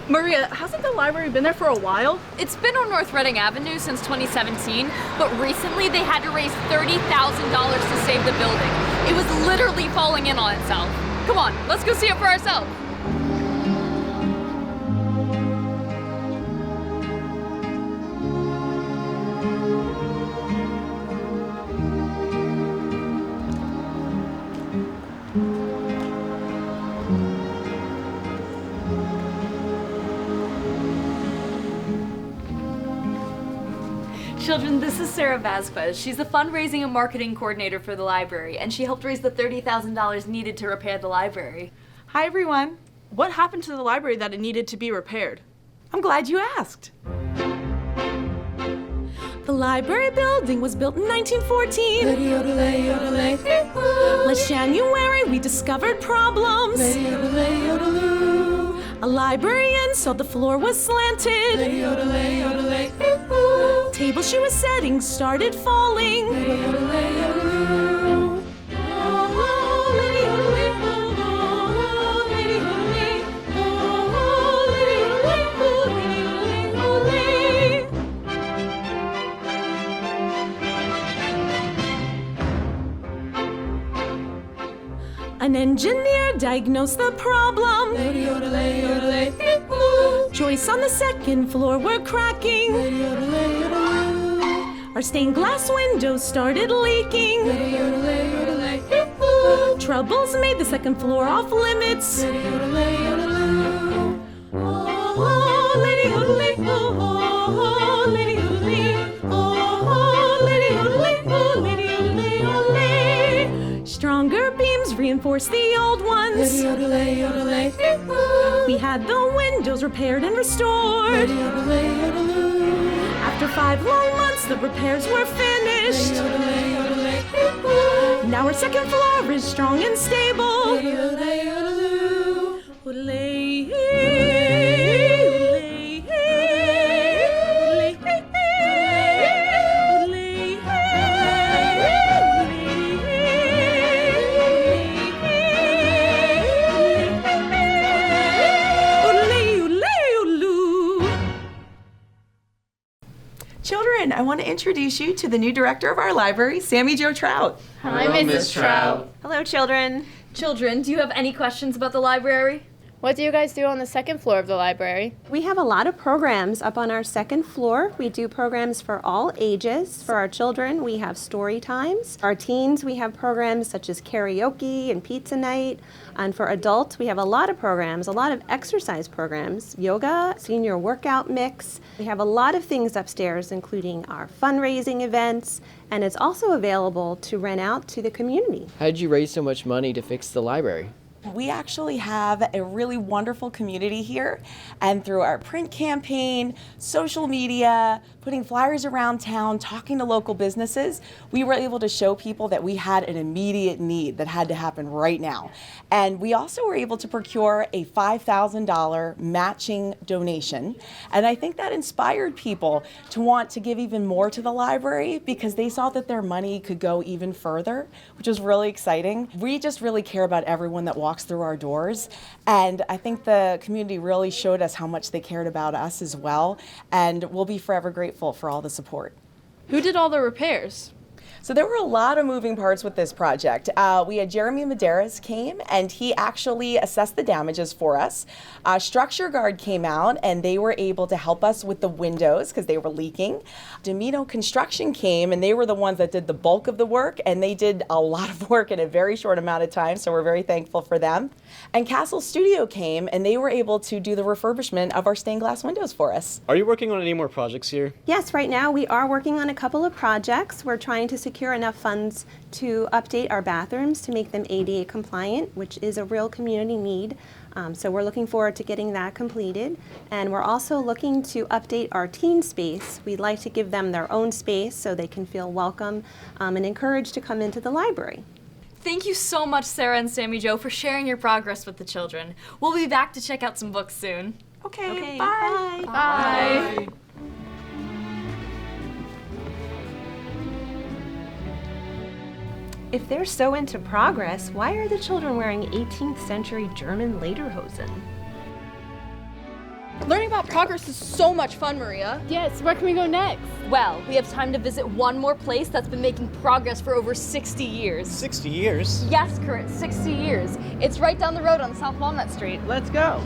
Maria, hasn't the library been there for a while? It's been on North Reading Avenue since 2017, but recently they had to raise $30,000 to save the building. It was literally falling in on itself. Come on, let's go see it for ourselves. Children, this is Sarah Vasquez. She's the fundraising and marketing coordinator for the library, and she helped raise the $30,000 needed to repair the library. Hi, everyone. What happened to the library that it needed to be repaired? I'm glad you asked. The library building was built in 1914. Last January, we discovered problems. A librarian saw the floor was slanted. table she was setting started falling. An engineer diagnosed the problem. Joists on the second floor were cracking. Our stained glass windows started leaking. Troubles made the second floor off limits. Stronger beams reinforced the old ones. We had the windows repaired and restored. After 5 long months, the repairs were finished. Now our second floor is strong and stable. Children, I want to introduce you to the new director of our library, Sammy Jo Trout. Hi, Mrs. Trout. Hello, children. Children, do you have any questions about the library? What do you guys do on the second floor of the library? We have a lot of programs up on our second floor. We do programs for all ages. For our children, we have story times. Our teens, we have programs such as karaoke and pizza night. And for adults, we have a lot of programs, a lot of exercise programs, yoga, senior workout mix. We have a lot of things upstairs, including our fundraising events, and it's also available to rent out to the community. How did you raise so much money to fix the library? We actually have a really wonderful community here, and through our print campaign, social media, putting flyers around town, talking to local businesses, we were able to show people that we had an immediate need that had to happen right now. And we also were able to procure a $5,000 matching donation, and I think that inspired people to want to give even more to the library because they saw that their money could go even further, which was really exciting. We just really care about everyone that walks through our doors, and I think the community really showed us how much they cared about us as well, and we'll be forever grateful for all the support. Who did all the repairs? So there were a lot of moving parts with this project. We had Jeremy Medeiros came and he actually assessed the damages for us. Structure Guard came out and they were able to help us with the windows because they were leaking. Domino Construction came and they were the ones that did the bulk of the work, and they did a lot of work in a very short amount of time, so we're very thankful for them. And Castle Studio came and they were able to do the refurbishment of our stained glass windows for us. Are you working on any more projects here? Yes, right now we are working on a couple of projects. We're trying to secure enough funds to update our bathrooms to make them ADA compliant, which is a real community need. So we're looking forward to getting that completed. And we're also looking to update our teen space. We'd like to give them their own space so they can feel welcome and encouraged to come into the library. Thank you so much, Sarah and Sammy Jo, for sharing your progress with the children. We'll be back to check out some books soon. Okay, bye. bye. Bye. If they're so into progress, why are the children wearing 18th century German lederhosen? Learning about progress is so much fun, Maria. Yes, where can we go next? Well, we have time to visit one more place that's been making progress for over 60 years. 60 years? Yes, Kurt, 60 years. It's right down the road on South Walnut Street. Let's go.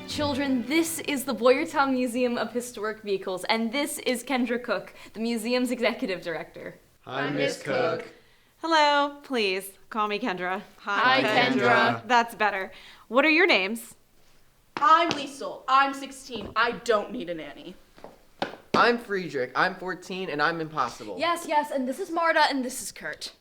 Children, this is the Boyertown Museum of Historic Vehicles, and this is Kendra Cook, the museum's executive director. Hi, Miss Cook. Hello, please call me Kendra. Hi, Kendra. That's better. What are your names? I'm Liesel. I'm 16. I don't need a nanny. I'm Friedrich. I'm 14 and I'm impossible. Yes, and this is Marta, and this is Kurt.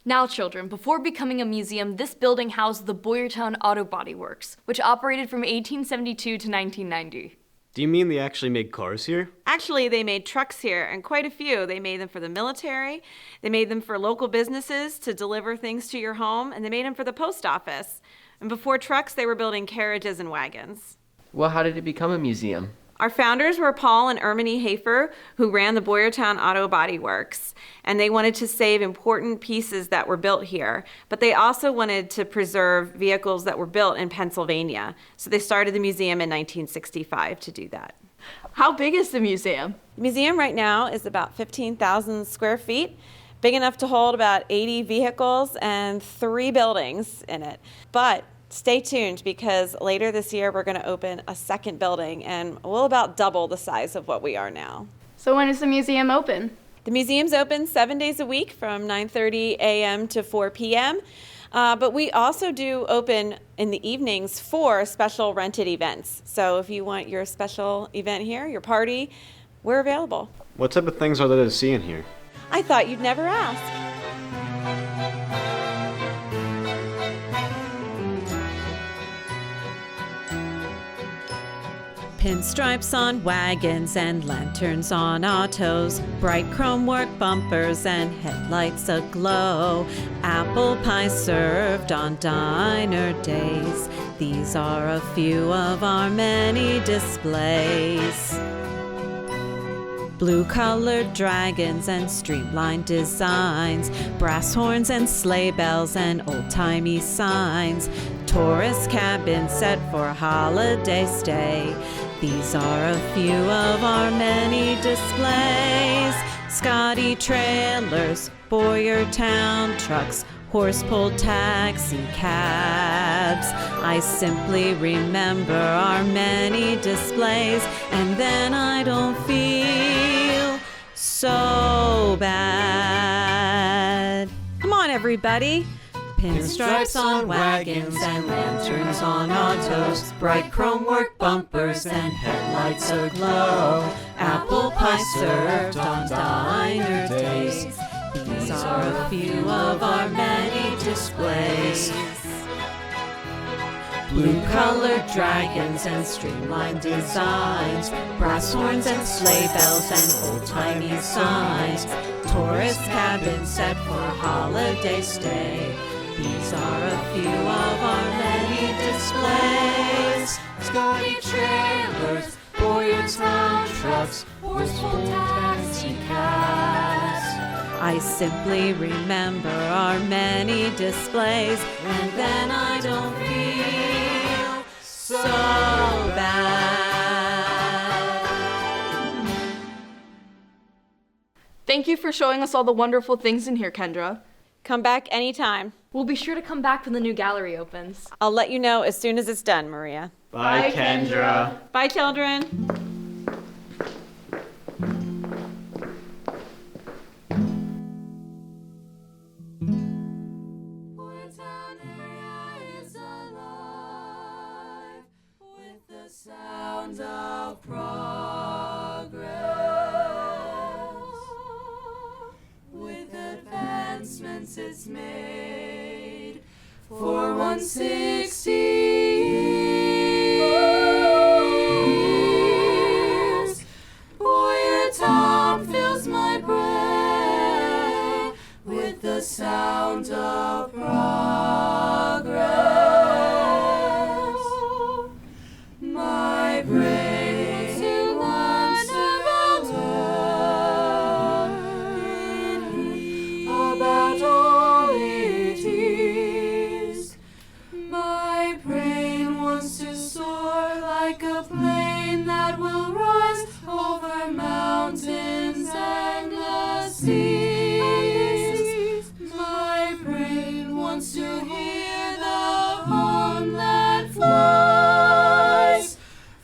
Now, children, before becoming a museum, this building housed the Boyertown Auto Body Works, which operated from 1872 to 1990. Do you mean they actually make cars here? Actually, they made trucks here, and quite a few. They made them for the military, they made them for local businesses to deliver things to your home, and they made them for the post office. And before trucks, they were building carriages and wagons. Well, how did it become a museum? Our founders were Paul and Erminie Hafer, who ran the Boyertown Auto Body Works, and they wanted to save important pieces that were built here, but they also wanted to preserve vehicles that were built in Pennsylvania. So they started the museum in 1965 to do that. How big is the museum? The museum right now is about 15,000 square feet, big enough to hold about 80 vehicles and 3 buildings in it. But stay tuned, because later this year we're going to open a second building, and we'll about double the size of what we are now. So when is the museum open? The museum's open 7 days a week from 9:30 a.m. to 4 p.m. But we also do open in the evenings for special rented events. So if you want your special event here, your party, we're available. What type of things are there to see in here? I thought you'd never ask. Pinstripes on wagons and lanterns on autos, bright chrome work bumpers and headlights aglow, apple pie served on diner days. These are a few of our many displays. Blue-colored dragons and streamlined designs, brass horns and sleigh bells and old-timey signs, tourist cabins set for a holiday stay. These are a few of our many displays. Scotty trailers, Boyertown trucks, horse-pulled taxi cabs. I simply remember our many displays, and then I don't feel so bad. Come on, everybody. Pinstripes on wagons and lanterns on autos, bright chrome work bumpers and headlights aglow, apple pie served on diner days. These are a few of our many displays. Blue-colored dragons and streamlined designs, brass horns and sleigh bells and old-timey signs, tourist cabins set for a holiday stay. These are a few of our many displays. Scotty trailers, Boyertown trucks, horse-pulled taxi cabs. I simply remember our many displays, and then I don't feel so bad. Thank you for showing us all the wonderful things in here, Kendra. Come back anytime. We'll be sure to come back when the new gallery opens. I'll let you know as soon as it's done, Maria. Bye, Kendra. Bye, children. Boyertown area is alive with the sounds of progress. With advancements it's made for 160 years. Boyertown fills my brain with the sound of progress. My brain wants to learn about all it is. My brain wants to soar like a plane that will rise over mountains and the seas. My brain wants to hear the hum that flies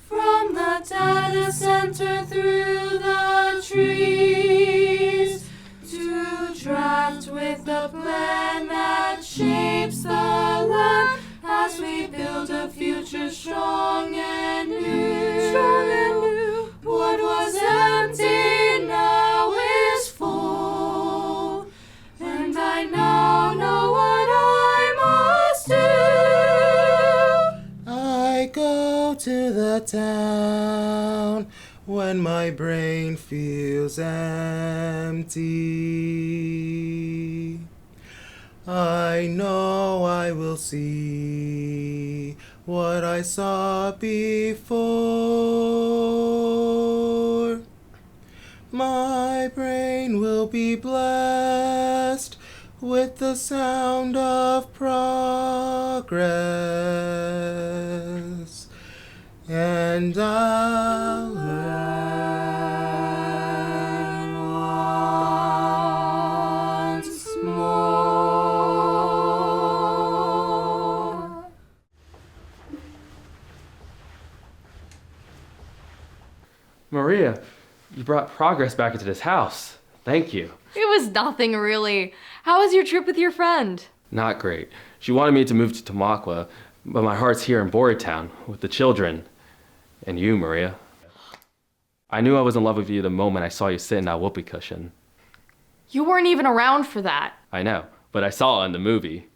from the data center through the trees, to draft with the plan that shapes the land as we build a future strong and new. Strong and new. What was empty now is full, and I now know what I must do. I go to the town when my brain feels empty. I know I will see what I saw before. My brain will be blessed with the sound of progress, and I'll learn once more. Maria, you brought progress back into this house. Thank you. It was nothing really. How was your trip with your friend? Not great. She wanted me to move to Tamaqua, but my heart's here in Boyertown with the children. And you, Maria. I knew I was in love with you the moment I saw you sit in that whoopee cushion. You weren't even around for that. I know, but I saw it in the movie.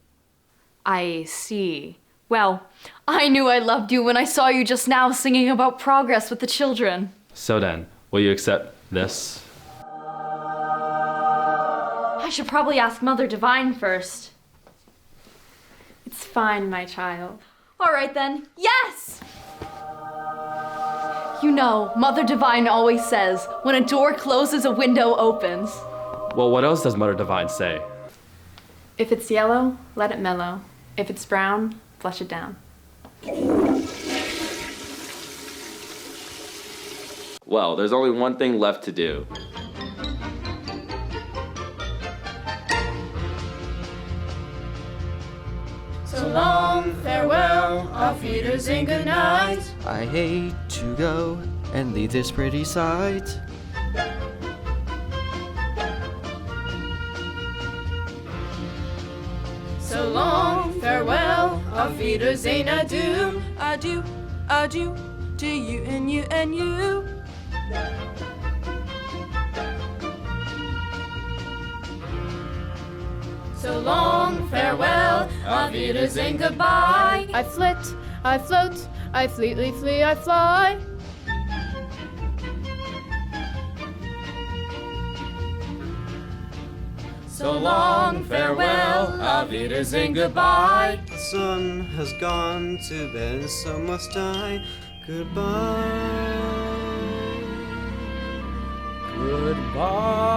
I see. Well, I knew I loved you when I saw you just now singing about progress with the children. So then, will you accept this? I should probably ask Mother Divine first. It's fine, my child. All right then, yes! You know, Mother Divine always says, when a door closes, a window opens. Well, what else does Mother Divine say? If it's yellow, let it mellow. If it's brown, flush it down. Well, there's only one thing left to do. So long, farewell, auf Wiedersehen, good night. I hate to go and leave this pretty sight. So long, farewell, auf Wiedersehen, adieu, adieu, adieu, to you and you and you. So long, farewell, auf Wiedersehen, goodbye. I flit, I float, I fleetly flee, I fly. So long, farewell, auf Wiedersehen, goodbye. The sun has gone to bed, so must I. Goodbye. Goodbye.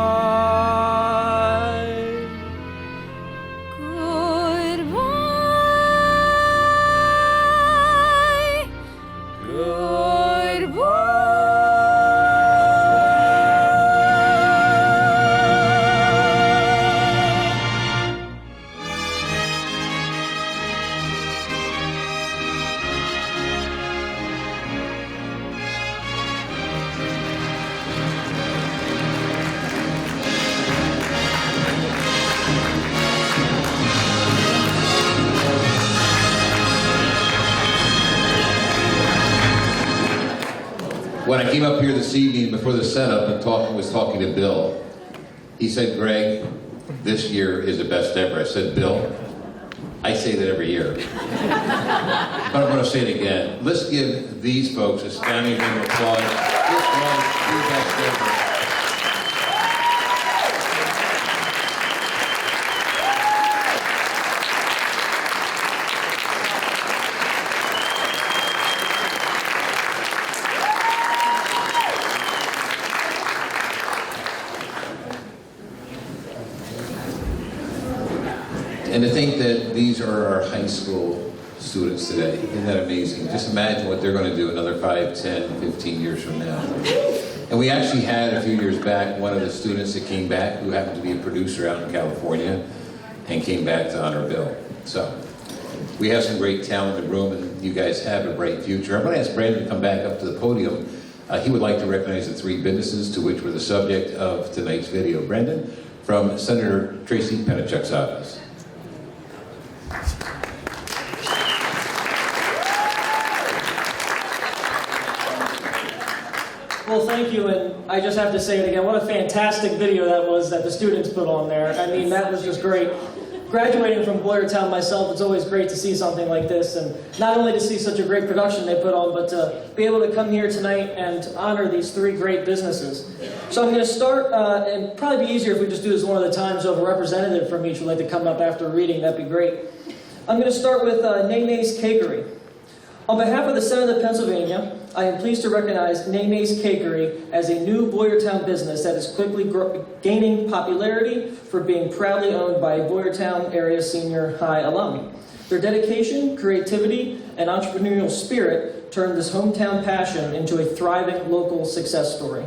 When I came up here this evening before the setup and was talking to Bill, he said, Greg, this year is the best ever. I said, Bill, I say that every year. But I'm going to say it again. Let's give these folks a standing round of applause. This was the best ever. And to think that these are our high school students today, isn't that amazing? Just imagine what they're going to do another 5, 10, 15 years from now. And we actually had a few years back one of the students that came back who happened to be a producer out in California and came back to honor Bill. So we have some great talent in the room and you guys have a bright future. I'm going to ask Brandon to come back up to the podium. He would like to recognize the 3 businesses to which were the subject of tonight's video. Brandon, from Senator Tracy Penachuk's office. Well, thank you, and I just have to say it again. What a fantastic video that was that the students put on there. I mean, that was just great. Graduating from Boyertown myself, it's always great to see something like this, and not only to see such a great production they put on, but to be able to come here tonight and honor these three great businesses. So I'm going to start, and probably be easier if we just do this one at a time, so if a representative from each would like to come up after reading, that'd be great. I'm going to start with Nene's Cakery. On behalf of the Senate of Pennsylvania, I am pleased to recognize Nene's Cakery as a new Boyertown business that is quickly gaining popularity for being proudly owned by Boyertown Area Senior High alum. Their dedication, creativity, and entrepreneurial spirit turned this hometown passion into a thriving local success story,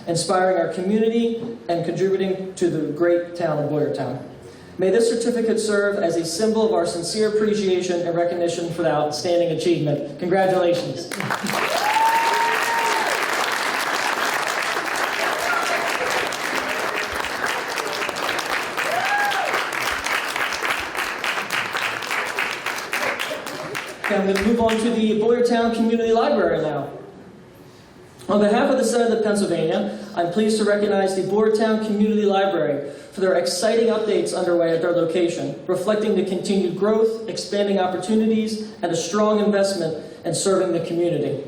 inspiring our community and contributing to the great town of Boyertown. May this certificate serve as a symbol of our sincere appreciation and recognition for the outstanding achievement. Congratulations. Okay, I'm going to move on to the Boyertown Community Library now. On behalf of the Senate of Pennsylvania, I'm pleased to recognize the Boyertown Community Library for their exciting updates underway at their location, reflecting the continued growth, expanding opportunities, and a strong investment in serving the community.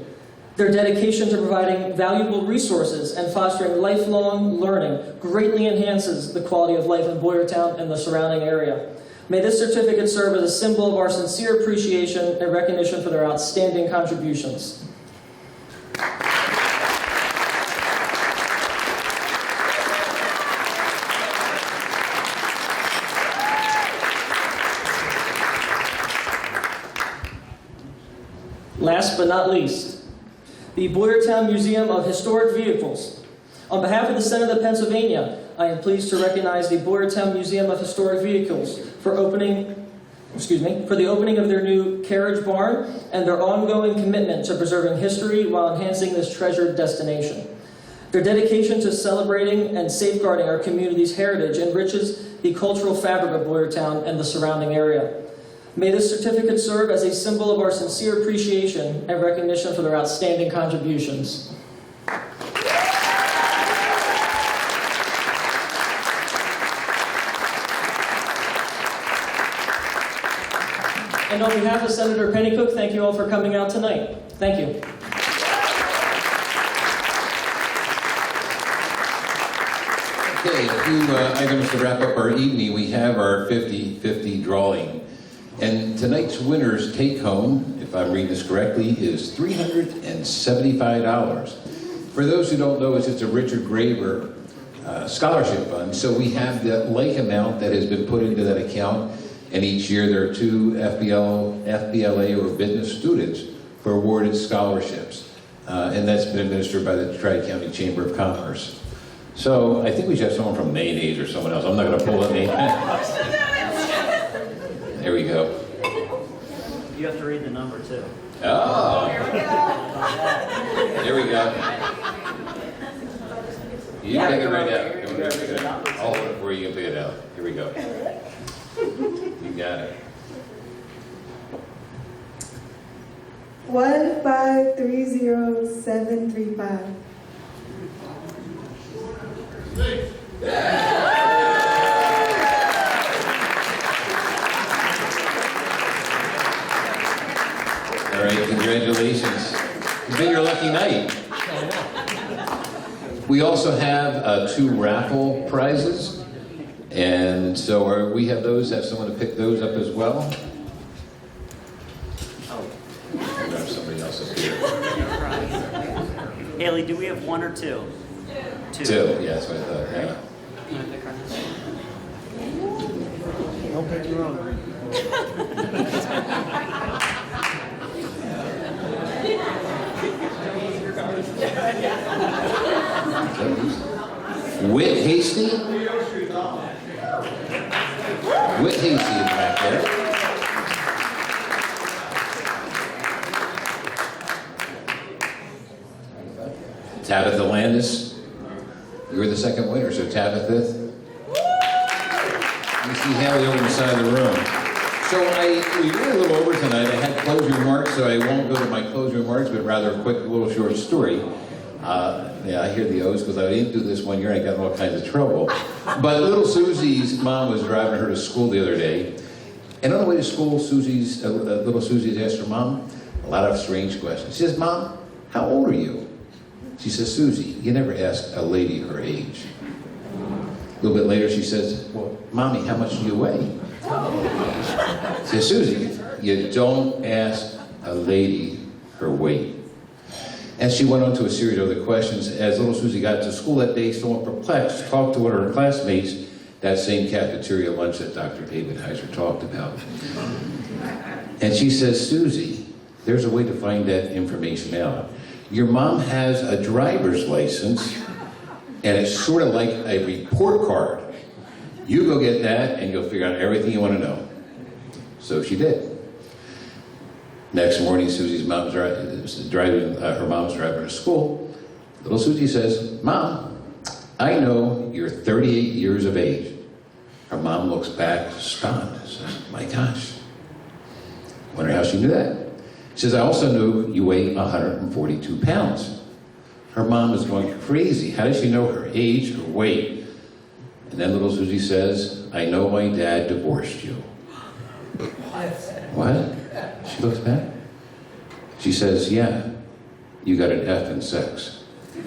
Their dedication to providing valuable resources and fostering lifelong learning greatly enhances the quality of life in Boyertown and the surrounding area. May this certificate serve as a symbol of our sincere appreciation and recognition for their outstanding contributions. Last but not least, the Boyertown Museum of Historic Vehicles. On behalf of the Senate of Pennsylvania, I am pleased to recognize the Boyertown Museum of Historic Vehicles for the opening of their new carriage barn and their ongoing commitment to preserving history while enhancing this treasured destination. Their dedication to celebrating and safeguarding our community's heritage enriches the cultural fabric of Boyertown and the surrounding area. May this certificate serve as a symbol of our sincere appreciation and recognition for their outstanding contributions. And on behalf of Senator Pennycook, thank you all for coming out tonight. Thank you. Okay, a few items to wrap up our evening. We have our 50-50 drawing. And tonight's winner's take-home, if I'm reading this correctly, is $375. For those who don't know, it's just a Richard Graver scholarship fund. So we have the like amount that has been put into that account, and each year there are two FBLA or business students who are awarded scholarships. And that's been administered by the TriCounty Chamber of Commerce. So I think we should have someone from Mayonnaise or someone else. I'm not going to pull that name. There we go. You have to read the number too. Oh. There we go. You take it right out. I'll hold it for you. You can pick it out. Here we go. You got it. 1530735. All right, congratulations. It's been your lucky night. We also have 2 raffle prizes. And so we have those. Have someone to pick those up as well? Oh. I'll grab somebody else up here. Haley, do we have 1 or 2? 2. 2, yeah, that's what I thought, yeah. Can I pick our next one? Don't pick your own. Whit Hasty? Whit Hasty is back there. Tabitha Landis, you were the second winner, so Tabitha. You see Haley over the side of the room. So we were a little over tonight. I had closing remarks, so I won't go to my closing remarks, but rather a quick little short story. Yeah, I hear the O's because I didn't do this one year and I got in all kinds of trouble. But little Susie's mom was driving her to school the other day. And on the way to school, little Susie asked her mom a lot of strange questions. She says, Mom, how old are you? She says, Susie, you never ask a lady her age. A little bit later, she says, well, Mommy, how much do you weigh? She says, Susie, you don't ask a lady her weight. And she went on to a series of other questions. As little Susie got to school that day, somewhat perplexed, talked to one of her classmates, that same cafeteria lunch that Dr. David Heiser talked about. And she says, Susie, there's a way to find that information out. Your mom has a driver's license, and it's sort of like a report card. You go get that, and you'll figure out everything you want to know. So she did. Next morning, Susie's mom's driving her to school. Little Susie says, Mom, I know you're 38 years of age. Her mom looks back, stunned, says, my gosh. Wonder how she knew that. She says, I also knew you weigh 142 pounds. Her mom is going crazy. How does she know her age, her weight? And then little Susie says, I know my dad divorced you. What? She looks back. She says, yeah, you got an F in sex. A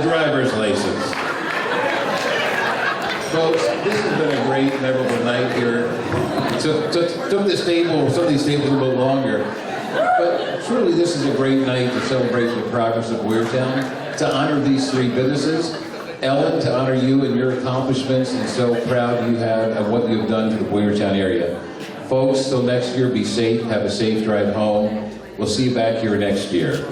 driver's license. Folks, this has been a great, memorable night here. Took this table, some of these tables a little longer. But truly, this is a great night to celebrate the progress of Boyertown, to honor these three businesses. Ellen, to honor you and your accomplishments, and so proud you have of what you have done to the Boyertown area. Folks, till next year, be safe, have a safe drive home. We'll see you back here next year.